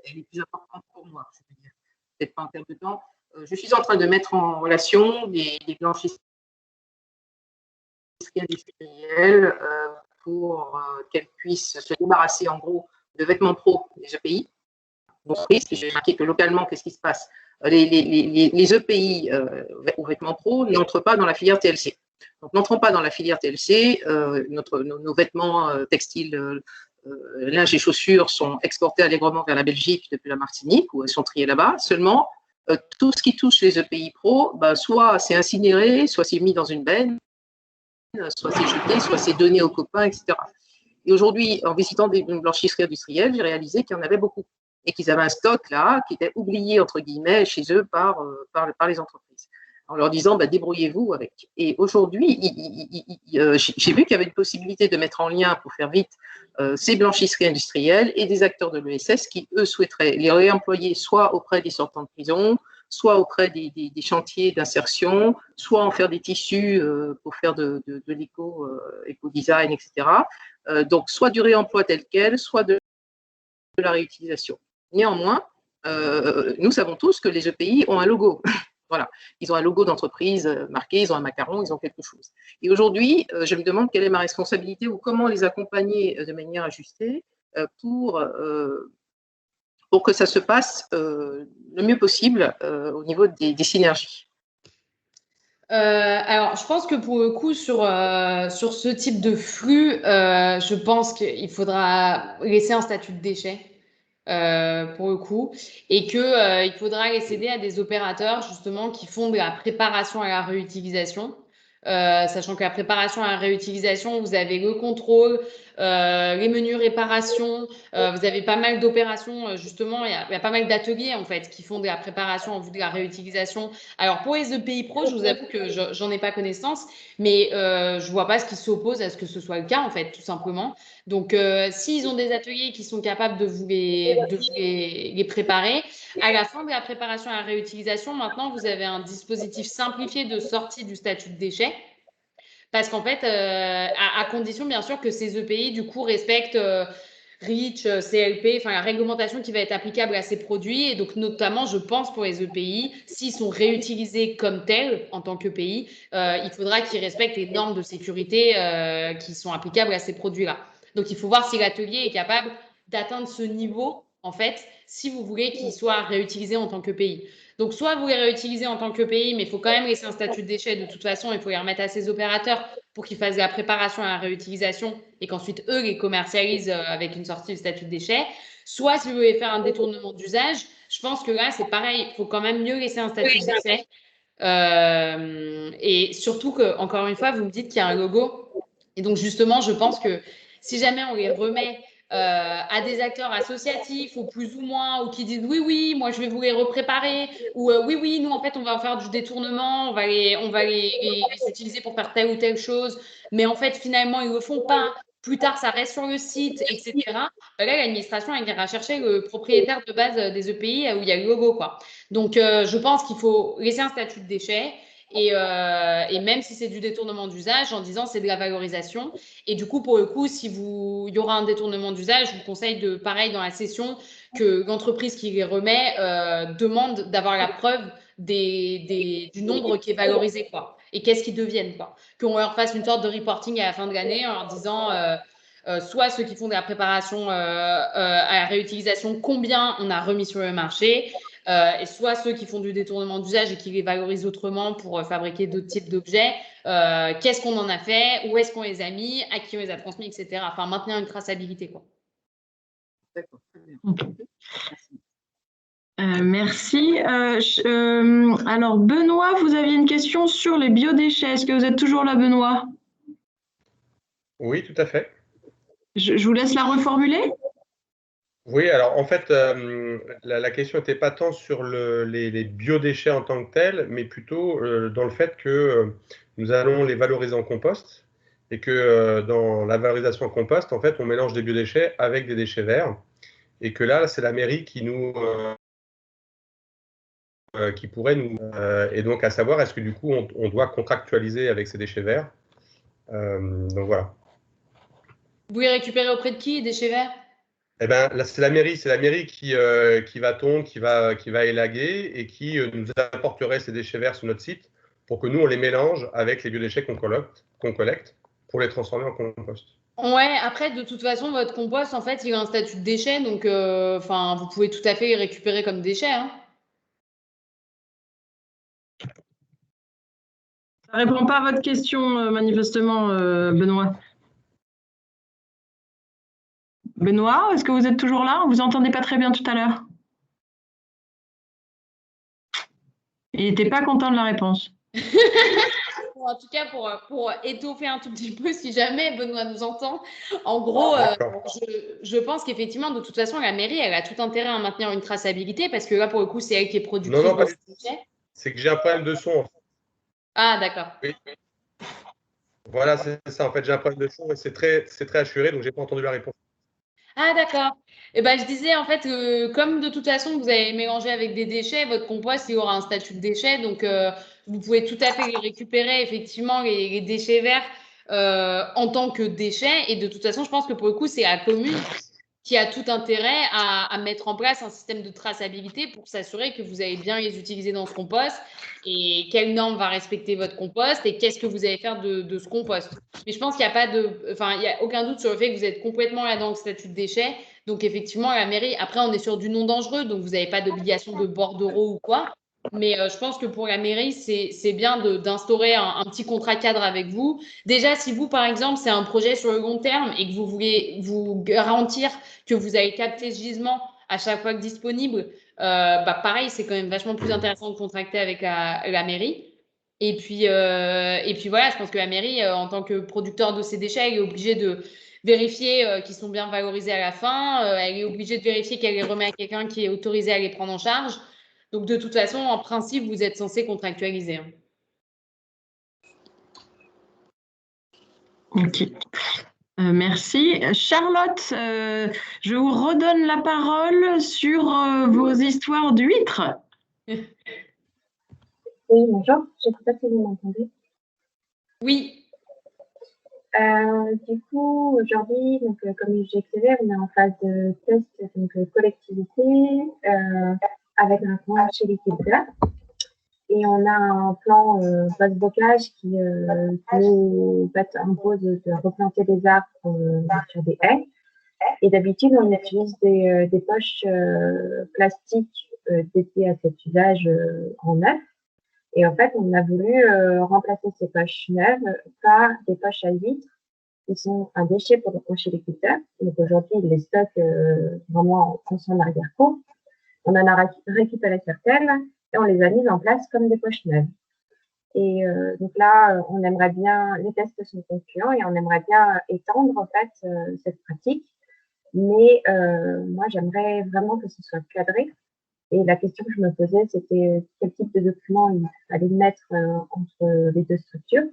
elle est plus importante pour moi, je veux dire, peut-être pas en termes de temps. Je suis en train de mettre en relation des blanchisseries industrielles pour qu'elles puissent se débarrasser en gros de vêtements pro des EPI. Donc, j'ai remarqué que localement, qu'est-ce qui se passe? Les EPI aux vêtements pro n'entrent pas dans la filière TLC. Donc, n'entrant pas dans la filière TLC, nos vêtements textiles, linge et chaussures sont exportés allègrement vers la Belgique depuis la Martinique, où elles sont triées là-bas. Seulement, tout ce qui touche les EPI pro, soit c'est incinéré, soit c'est mis dans une benne, soit c'est jeté, soit c'est donné aux copains, etc. Et aujourd'hui, en visitant des blanchisseries industrielles, j'ai réalisé qu'il y en avait beaucoup et qu'ils avaient un stock là qui était oublié, entre guillemets, chez eux par les entreprises, en leur disant débrouillez-vous avec. Et aujourd'hui, j'ai vu qu'il y avait une possibilité de mettre en lien, pour faire vite, ces blanchisseries industrielles et des acteurs de l'ESS qui, eux, souhaiteraient les réemployer soit auprès des sortants de prison, soit auprès des chantiers d'insertion, soit en faire des tissus pour faire de l'éco-design, etc. Donc, soit du réemploi tel quel, soit de la réutilisation. Néanmoins, nous savons tous que les EPI ont un logo. Voilà, ils ont un logo d'entreprise marqué, ils ont un macaron, ils ont quelque chose. Et aujourd'hui, je me demande quelle est ma responsabilité ou comment les accompagner de manière ajustée pour que ça se passe le mieux possible au niveau des synergies. Alors, je pense que pour le coup, sur ce type de flux, je pense qu'il faudra laisser un statut de déchet. Pour le coup, et qu'il faudra les céder à des opérateurs justement qui font de la préparation à la réutilisation, sachant que la préparation à la réutilisation, vous avez le contrôle, les menus réparation, vous avez pas mal d'opérations, justement, il y a pas mal d'ateliers en fait qui font de la préparation en vue de la réutilisation. Alors pour les EPI Pro, je vous avoue que j'en ai pas connaissance, mais je vois pas ce qui s'oppose à ce que ce soit le cas en fait, tout simplement. Donc, s'ils ont des ateliers qui sont capables de vous les préparer, à la fin de la préparation à la réutilisation, maintenant, vous avez un dispositif simplifié de sortie du statut de déchet. Parce qu'en fait, à condition, bien sûr, que ces EPI, du coup, respectent REACH, CLP, enfin la réglementation qui va être applicable à ces produits. Et donc, notamment, je pense pour les EPI, s'ils sont réutilisés comme tels en tant qu'EPI, il faudra qu'ils respectent les normes de sécurité qui sont applicables à ces produits-là. Donc, il faut voir si l'atelier est capable d'atteindre ce niveau, en fait, si vous voulez qu'il soit réutilisé en tant qu'EPI. Donc, soit vous les réutilisez en tant qu'EPI, mais il faut quand même laisser un statut de déchet de toute façon, il faut les remettre à ces opérateurs pour qu'ils fassent la préparation à la réutilisation et qu'ensuite, eux, les commercialisent avec une sortie de statut de déchet. Soit, si vous voulez faire un détournement d'usage, je pense que là, c'est pareil, il faut quand même mieux laisser un statut de déchet. Et surtout que, encore une fois, vous me dites qu'il y a un logo. Et donc, justement, je pense que si jamais on les remet à des acteurs associatifs ou plus ou moins, ou qui disent oui, moi je vais vous les repréparer, ou oui, nous en fait on va en faire du détournement, on va les utiliser pour faire telle ou telle chose, mais en fait finalement ils ne le font pas, plus tard ça reste sur le site, etc. Là l'administration elle ira chercher le propriétaire de base des EPI où il y a le logo, quoi. Donc je pense qu'il faut laisser un statut de déchet. Et même si c'est du détournement d'usage, en disant c'est de la valorisation. Et du coup, pour le coup, il y aura un détournement d'usage, je vous conseille de, pareil, dans la session, que l'entreprise qui les remet demande d'avoir la preuve du nombre qui est valorisé, quoi. Et qu'est-ce qu'ils deviennent, quoi. Qu'on leur fasse une sorte de reporting à la fin de l'année en leur disant soit ceux qui font de la préparation à la réutilisation, combien on a remis sur le marché, et soit ceux qui font du détournement d'usage et qui les valorisent autrement pour fabriquer d'autres types d'objets, qu'est-ce qu'on en a fait, où est-ce qu'on les a mis, à qui on les a transmis, etc. Enfin, maintenir une traçabilité, quoi. D'accord. Merci. Alors, Benoît, vous aviez une question sur les biodéchets. Est-ce que vous êtes toujours là, Benoît? Oui, tout à fait. Je vous laisse la reformuler. Oui, alors en fait, la question n'était pas tant sur les biodéchets en tant que tels, mais plutôt dans le fait que nous allons les valoriser en compost et que dans la valorisation en compost, en fait, on mélange des biodéchets avec des déchets verts et que là, c'est la mairie qui pourrait nous… et donc à savoir, est-ce que du coup, on doit contractualiser avec ces déchets verts. Donc voilà. Vous pouvez récupérer auprès de qui les déchets verts? Eh ben, là, c'est la mairie qui va tondre, qui va élaguer et qui nous apporterait ces déchets verts sur notre site pour que nous, on les mélange avec les biodéchets qu'on collecte pour les transformer en compost. Ouais, après, de toute façon, votre compost, en fait, il a un statut de déchet, donc vous pouvez tout à fait les récupérer comme déchets, hein. Ça ne répond pas à votre question, manifestement, Benoît. Benoît, est-ce que vous êtes toujours là? On vous entendait pas très bien tout à l'heure. Il n'était pas content de la réponse. En tout cas, pour étoffer un tout petit peu, si jamais Benoît nous entend, en gros, je pense qu'effectivement, de toute façon, la mairie, elle a tout intérêt à maintenir une traçabilité parce que là, pour le coup, c'est elle qui est productrice Non, de ce déchet. c'est que j'ai un problème de son. En fait. Ah, d'accord. Oui. Voilà, c'est ça. En fait, j'ai un problème de son et c'est très assuré, donc j'ai pas entendu la réponse. Ah, d'accord. Et ben, je disais, en fait, comme de toute façon, vous avez mélangé avec des déchets, votre compost, il aura un statut de déchet. Donc, vous pouvez tout à fait les récupérer, effectivement, les déchets verts en tant que déchets. Et de toute façon, je pense que pour le coup, c'est la commune qui a tout intérêt à mettre en place un système de traçabilité pour s'assurer que vous allez bien les utiliser dans ce compost et quelles normes va respecter votre compost et qu'est-ce que vous allez faire de ce compost. Mais je pense qu'il n'y a pas il y a aucun doute sur le fait que vous êtes complètement là dans le statut de déchet. Donc effectivement, la mairie, après on est sur du non dangereux, donc vous n'avez pas d'obligation de bordereau ou quoi. Mais je pense que pour la mairie, c'est bien d'instaurer un petit contrat cadre avec vous. Déjà, si vous, par exemple, c'est un projet sur le long terme et que vous voulez vous garantir que vous allez capter ce gisement à chaque fois que disponible, pareil, c'est quand même vachement plus intéressant de contracter avec la mairie. Et puis voilà, je pense que la mairie, en tant que producteur de ces déchets, elle est obligée de vérifier qu'ils sont bien valorisés à la fin. Elle est obligée de vérifier qu'elle les remet à quelqu'un qui est autorisé à les prendre en charge. Donc, de toute façon, en principe, vous êtes censé contractualiser. Ok. Merci. Charlotte, je vous redonne la parole sur vos histoires d'huîtres. Oui, bonjour. Je ne sais pas si vous m'entendez. Oui. Du coup, aujourd'hui, comme j'excellais, on est en phase de test collectivité avec un plan chez les culteurs. Et on a un plan post-bocage qui en fait, impose de replanter des arbres sur des haies. Et d'habitude, on utilise des poches plastiques dédiées à cet usage en neuf. Et en fait, on a voulu remplacer ces poches neuves par des poches à huîtres qui sont un déchet pour le conchyliculteur. Donc aujourd'hui, ils les stockent vraiment en son arrière-cour. On en a récupéré certaines et on les a mises en place comme des poches neuves. Et donc là, on aimerait bien, les tests sont concluants et on aimerait bien étendre en fait cette pratique. Mais moi, j'aimerais vraiment que ce soit cadré. Et la question que je me posais, c'était quel type de document il fallait mettre entre les deux structures.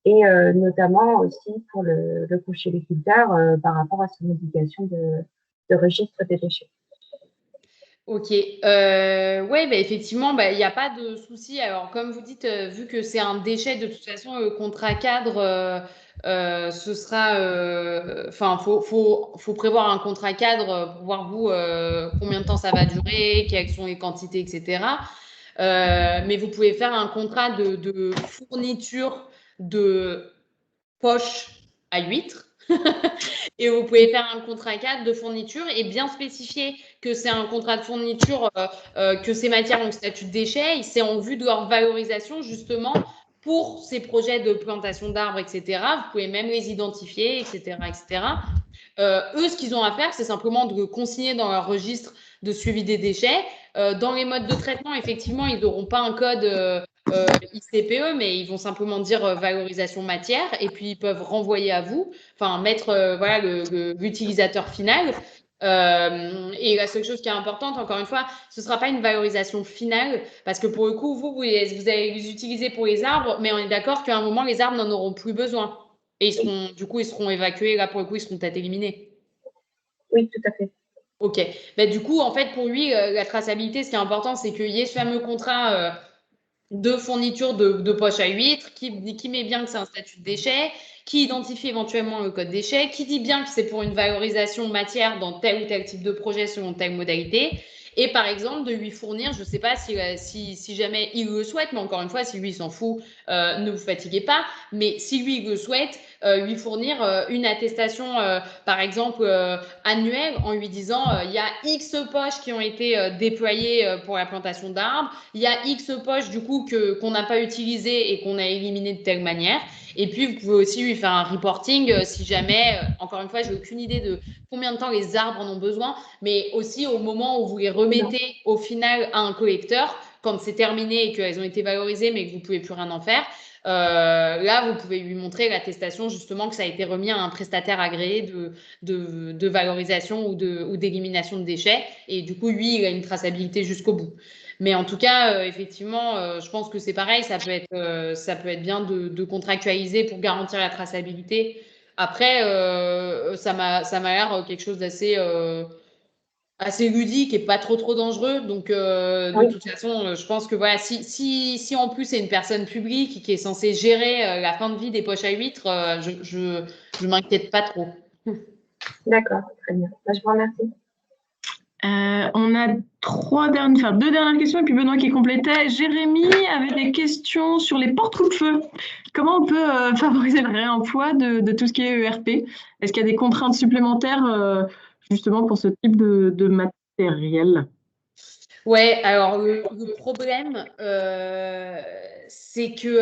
Et notamment aussi pour le conchyliculteur par rapport à son obligation de registre des déchets. Ok. Ouais, effectivement, il n'y a pas de souci. Alors, comme vous dites, vu que c'est un déchet, de toute façon, le contrat cadre, ce sera. Faut prévoir un contrat cadre pour voir vous combien de temps ça va durer, quelles sont les quantités, etc. Mais vous pouvez faire un contrat de fourniture de poches à huîtres. Et vous pouvez faire un contrat cadre de fourniture et bien spécifier que c'est un contrat de fourniture, que ces matières ont le statut de déchets, c'est en vue de leur valorisation justement pour ces projets de plantation d'arbres, etc. Vous pouvez même les identifier, etc. etc. Eux, ce qu'ils ont à faire, c'est simplement de consigner dans leur registre de suivi des déchets. Dans les modes de traitement, effectivement, ils n'auront pas un code ICPE, mais ils vont simplement dire valorisation matière et puis ils peuvent renvoyer à vous, enfin mettre l'utilisateur final. Et la seule chose qui est importante, encore une fois, ce ne sera pas une valorisation finale, parce que pour le coup, vous allez les utiliser pour les arbres, mais on est d'accord qu'à un moment, les arbres n'en auront plus besoin. Et ils seront évacués, là, pour le coup, ils seront peut-être éliminés. Oui, tout à fait. Ok. Ben, du coup, en fait, pour lui, la traçabilité, ce qui est important, c'est qu'il y ait ce fameux contrat de fourniture de poche à huîtres, qui met bien que c'est un statut de déchet, qui identifie éventuellement le code déchet, qui dit bien que c'est pour une valorisation matière dans tel ou tel type de projet selon telle modalité, et par exemple de lui fournir, je ne sais pas si jamais il le souhaite, mais encore une fois, si lui il s'en fout, ne vous fatiguez pas, mais si lui il le souhaite, lui fournir une attestation, par exemple, annuelle, en lui disant il y a X poches qui ont été déployées pour la plantation d'arbres, il y a X poches du coup qu'on n'a pas utilisées et qu'on a éliminées de telle manière. Et puis, vous pouvez aussi lui faire un reporting si jamais, encore une fois, j'ai aucune idée de combien de temps les arbres en ont besoin, mais aussi au moment où vous les remettez au final à un collecteur, quand c'est terminé et qu'elles ont été valorisées mais que vous ne pouvez plus rien en faire. Là, vous pouvez lui montrer l'attestation justement que ça a été remis à un prestataire agréé de valorisation ou d'élimination de déchets. Et du coup, lui, il a une traçabilité jusqu'au bout. Mais en tout cas, effectivement, je pense que c'est pareil, ça peut être bien de contractualiser pour garantir la traçabilité. Après, ça m'a l'air quelque chose d'assez assez ludique et pas trop dangereux. Donc, de toute façon, je pense que voilà, si en plus c'est une personne publique qui est censée gérer la fin de vie des poches à huîtres, je m'inquiète pas trop. D'accord, très bien. Je vous remercie. On a deux dernières questions et puis Benoît qui complétait. Jérémy avait des questions sur les porte-coupe-feu. Comment on peut favoriser le réemploi de tout ce qui est ERP? Est-ce qu'il y a des contraintes supplémentaires justement pour ce type de matériel? Ouais, alors le problème, c'est que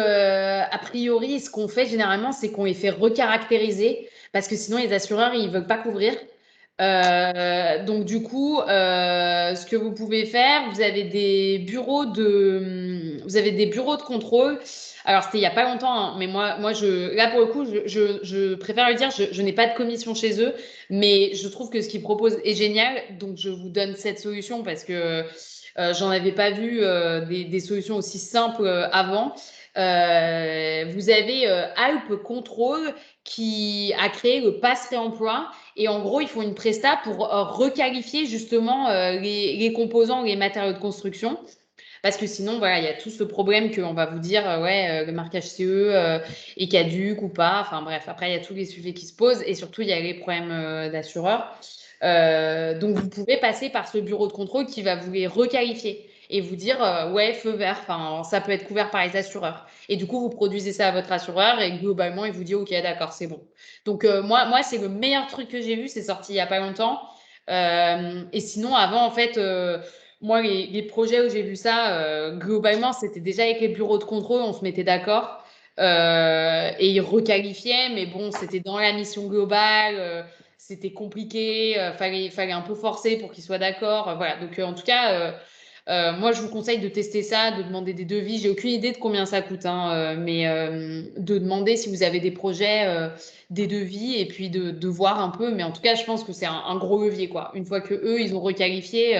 a priori, ce qu'on fait généralement, c'est qu'on les fait recaractériser parce que sinon les assureurs ils veulent pas couvrir. Donc du coup, ce que vous pouvez faire, vous avez des bureaux de contrôle. Alors c'était il y a pas longtemps, hein, mais moi là pour le coup, je préfère le dire, je n'ai pas de commission chez eux, mais je trouve que ce qu'ils proposent est génial. Donc je vous donne cette solution parce que j'en avais pas vu des solutions aussi simples avant. Vous avez Alp Control qui a créé le pass réemploi et en gros ils font une presta pour requalifier justement les composants, les matériaux de construction. Parce que sinon, voilà, il y a tout ce problème qu'on va vous dire, le marquage CE est caduc ou pas. Enfin bref, après, il y a tous les sujets qui se posent et surtout, il y a les problèmes d'assureurs. Donc, vous pouvez passer par ce bureau de contrôle qui va vous les requalifier et vous dire, ouais, feu vert, ça peut être couvert par les assureurs. Et du coup, vous produisez ça à votre assureur et globalement, il vous dit, OK, d'accord, c'est bon. Donc, moi c'est le meilleur truc que j'ai vu, c'est sorti il n'y a pas longtemps. Et sinon, avant, en fait, moi, les projets où j'ai vu ça, globalement, c'était déjà avec les bureaux de contrôle, on se mettait d'accord et ils requalifiaient, mais bon, c'était dans la mission globale, c'était compliqué, fallait un peu forcer pour qu'ils soient d'accord. Voilà, donc en tout cas, moi, je vous conseille de tester ça, de demander des devis. J'ai aucune idée de combien ça coûte, hein, mais de demander si vous avez des projets, des devis et puis de voir un peu. Mais en tout cas, je pense que c'est un gros levier, quoi. Une fois que eux, ils ont requalifié.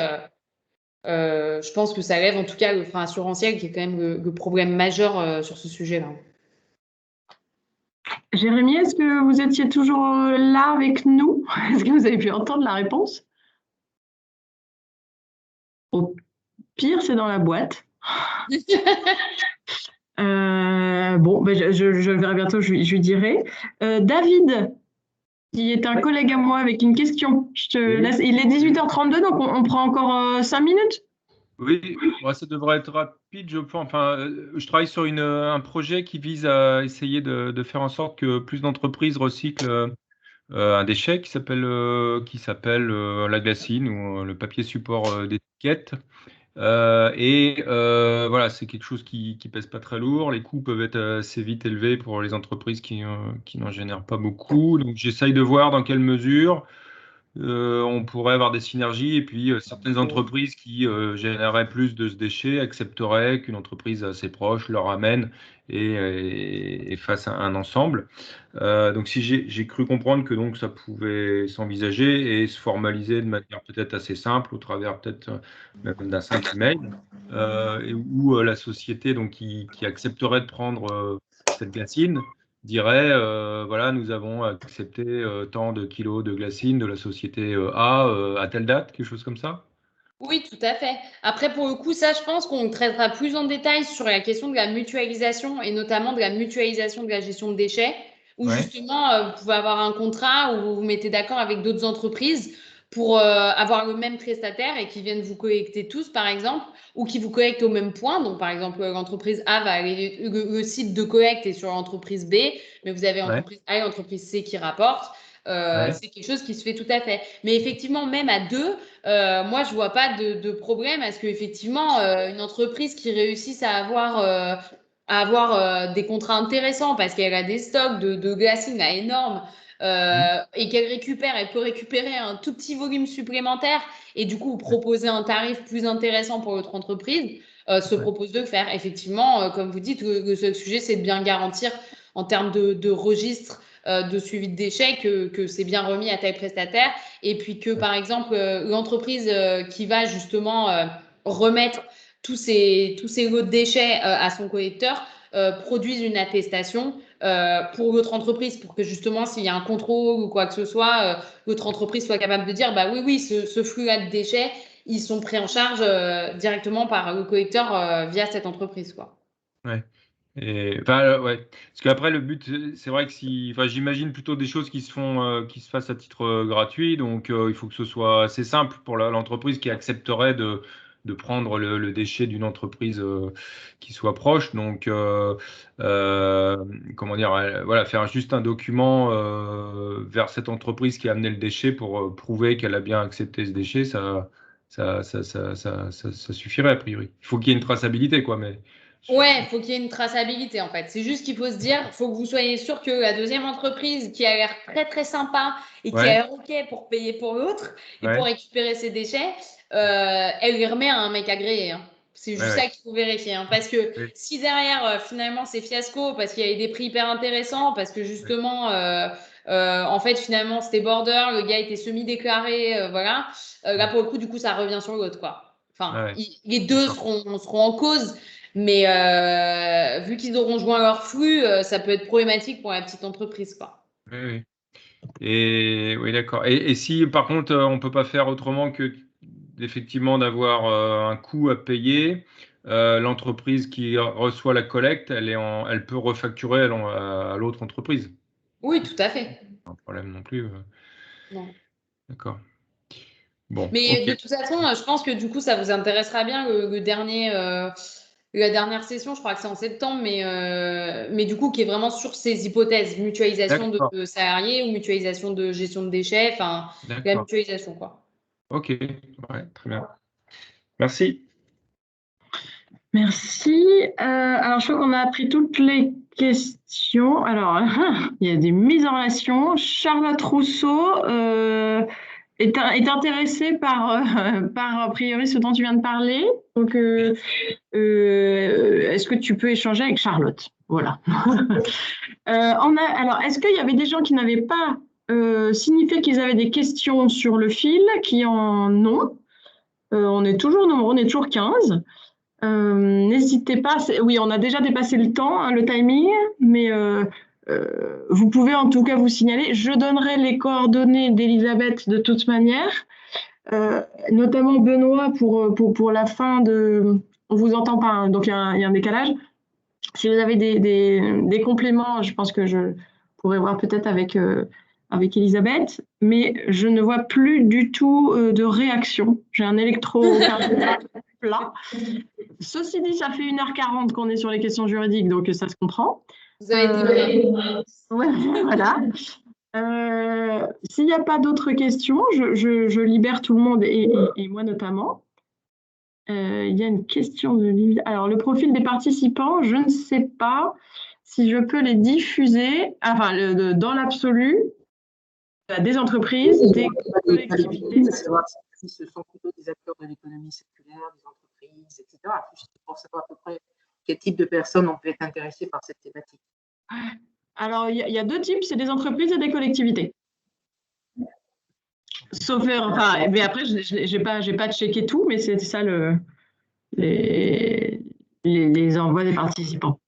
Je pense que ça lève en tout cas le frein assurantiel qui est quand même le problème majeur sur ce sujet-là. Jérémy, est-ce que vous étiez toujours là avec nous? Est-ce que vous avez pu entendre la réponse? Au pire, c'est dans la boîte. Bon, je le verrai bientôt, je lui dirai. David, qui est un collègue à moi avec une question. Je te laisse. Il est 18h32, donc on prend encore 5 minutes. Oui, moi, ça devrait être rapide, je pense. Enfin, je travaille sur un projet qui vise à essayer de faire en sorte que plus d'entreprises recyclent un déchet qui s'appelle la glacine ou le papier support d'étiquette. Voilà, c'est quelque chose qui pèse pas très lourd. Les coûts peuvent être assez vite élevés pour les entreprises qui n'en génèrent pas beaucoup. Donc, j'essaye de voir dans quelle mesure on pourrait avoir des synergies et puis certaines entreprises qui généreraient plus de ce déchet accepteraient qu'une entreprise assez proche leur amène et fasse un ensemble. Donc si j'ai cru comprendre que donc ça pouvait s'envisager et se formaliser de manière peut-être assez simple au travers peut-être même d'un simple email, où la société donc qui accepterait de prendre cette glacine dirait voilà, nous avons accepté tant de kilos de glacine de la société A à telle date, quelque chose comme ça? Oui, tout à fait. Après, pour le coup, ça, je pense qu'on traitera plus en détail sur la question de la mutualisation et notamment de la mutualisation de la gestion de déchets, où Ouais, justement, vous pouvez avoir un contrat où vous vous mettez d'accord avec d'autres entreprises pour avoir le même prestataire et qui viennent vous collecter tous, par exemple, ou qui vous collectent au même point. Donc, par exemple, l'entreprise A va aller, le site de collecte est sur l'entreprise B, mais vous avez ouais, l'entreprise A et l'entreprise C qui rapportent. ouais, C'est quelque chose qui se fait tout à fait. Mais effectivement, même à deux, moi, je vois pas de problème à ce qu'effectivement, une entreprise qui réussisse à avoir des contrats intéressants parce qu'elle a des stocks de glacine à énormes et elle peut récupérer un tout petit volume supplémentaire et du coup proposer un tarif plus intéressant pour l'autre entreprise, se ouais, propose de le faire. Effectivement, comme vous dites, le seul sujet, c'est de bien garantir en termes de registre de suivi de déchets que c'est bien remis à tel prestataire et puis que, par exemple, l'entreprise qui va justement remettre tous ces lots de déchets à son collecteur produise une attestation pour l'autre entreprise, pour que justement, s'il y a un contrôle ou quoi que ce soit, l'autre entreprise soit capable de dire, bah oui, ce flux-là de déchets, ils sont pris en charge directement par le collecteur via cette entreprise, quoi. ouais. Et, enfin, ouais. Parce qu'après, le but, c'est vrai que si, enfin, j'imagine plutôt des choses qui se font, qui se fassent à titre gratuit. Donc, il faut que ce soit assez simple pour l'entreprise qui accepterait de prendre le déchet d'une entreprise qui soit proche. Donc, comment dire, voilà, faire juste un document vers cette entreprise qui a amené le déchet pour prouver qu'elle a bien accepté ce déchet, ça suffirait a priori. Il faut qu'il y ait une traçabilité, quoi, mais. Ouais, il faut qu'il y ait une traçabilité en fait. C'est juste qu'il faut se dire, il faut que vous soyez sûr que la deuxième entreprise qui a l'air très très sympa et qui a Ouais, l'air OK pour payer pour l'autre et pour ouais, récupérer ses déchets, elle lui remet à un mec agréé, hein. C'est ouais, juste ça ouais. qu'il faut vérifier, hein. Parce que Oui, si derrière, finalement, c'est fiasco, parce qu'il y avait des prix hyper intéressants, parce que oui, justement, en fait, finalement, c'était border, le gars était semi-déclaré, voilà. Là, oui. pour le coup, du coup, ça revient sur l'autre, quoi. Enfin, Ouais, ouais. les deux D'accord. seront en cause. Mais vu qu'ils auront joint leur flux, ça peut être problématique pour la petite entreprise, quoi. Oui, oui. Et oui, d'accord. Et si par contre on peut pas faire autrement que effectivement d'avoir un coût à payer, l'entreprise qui reçoit la collecte, elle peut refacturer à l'autre entreprise. Oui, tout à fait. Pas un problème non plus. Non. D'accord. Bon, Mais ok. de toute façon, je pense que du coup, ça vous intéressera bien le dernier, la dernière session, je crois que c'est en septembre, mais du coup, qui est vraiment sur ces hypothèses, mutualisation D'accord. de salariés ou mutualisation de gestion de déchets, enfin, la D'accord. mutualisation, quoi. Ok. Ouais, très bien. Merci. Merci. Alors, je crois qu'on a appris toutes les questions. Alors, il y a des mises en relation. Charlotte Rousseau est intéressée par, a priori, ce dont tu viens de parler. Donc, est-ce que tu peux échanger avec Charlotte? Voilà. Alors, est-ce qu'il y avait des gens qui n'avaient pas signifié qu'ils avaient des questions sur le fil, qui en ont? On est toujours nombreux, on est toujours 15. N'hésitez pas, oui, on a déjà dépassé le temps, hein, le timing, mais vous pouvez en tout cas vous signaler. Je donnerai les coordonnées d'Elisabeth de toute manière, notamment Benoît pour la fin de. On vous entend pas, hein, donc il y a un décalage. Si vous avez des compléments, je pense que je pourrais voir peut-être avec Elisabeth, mais je ne vois plus du tout de réaction. J'ai un électrocardiographe plat. Ceci dit, ça fait 1h40 qu'on est sur les questions juridiques, donc ça se comprend. Vous avez été bien. Ouais, voilà. S'il n'y a pas d'autres questions, je libère tout le monde et moi notamment. Il y a une question de Livia. Alors, le profil des participants, je ne sais pas si je peux les diffuser. Enfin, dans l'absolu, des entreprises, des collectivités. Savoir si ce sont plutôt des acteurs de l'économie circulaire, des entreprises, etc. Juste pour savoir à peu près quel type de personnes on peut être intéressé par cette thématique. Alors, il y a deux types, c'est des entreprises et des collectivités. Sauf, enfin, mais après, j'ai pas checké tout, mais c'est ça les envois des participants.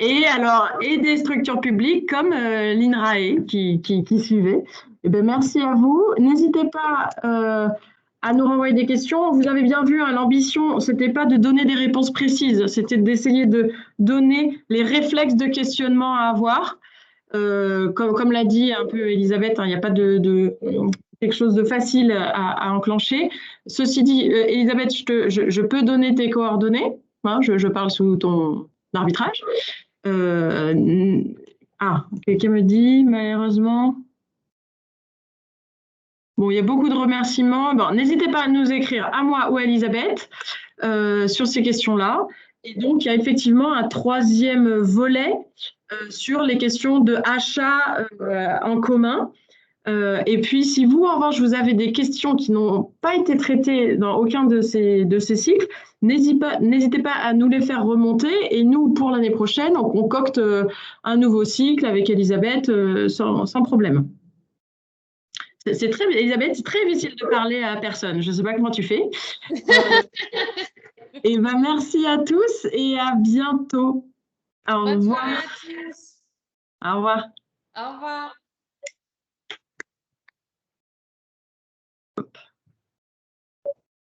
Et alors, et des structures publiques comme l'INRAE qui suivait. Eh bien, merci à vous. N'hésitez pas à nous renvoyer des questions. Vous avez bien vu, hein, l'ambition, ce n'était pas de donner des réponses précises, c'était d'essayer de donner les réflexes de questionnement à avoir. Comme l'a dit un peu Elisabeth, hein, il n'y a pas de quelque chose de facile à enclencher. Ceci dit, Elisabeth, je peux donner tes coordonnées. Hein, je parle sous ton arbitrage. Quelqu'un me dit, malheureusement. Bon, il y a beaucoup de remerciements. Bon, n'hésitez pas à nous écrire à moi ou à Elisabeth sur ces questions-là. Et donc, il y a effectivement un troisième volet sur les questions de achat en commun. Et puis, si vous, en revanche, vous avez des questions qui n'ont pas été traitées dans aucun de ces cycles, n'hésitez pas à nous les faire remonter. Et nous, pour l'année prochaine, on concocte un nouveau cycle avec Elisabeth sans problème. Elisabeth, c'est très difficile de parler à personne. Je ne sais pas comment tu fais. Et ben, merci à tous et à bientôt. Au revoir. Bonne soirée à tous. Au revoir. Au revoir.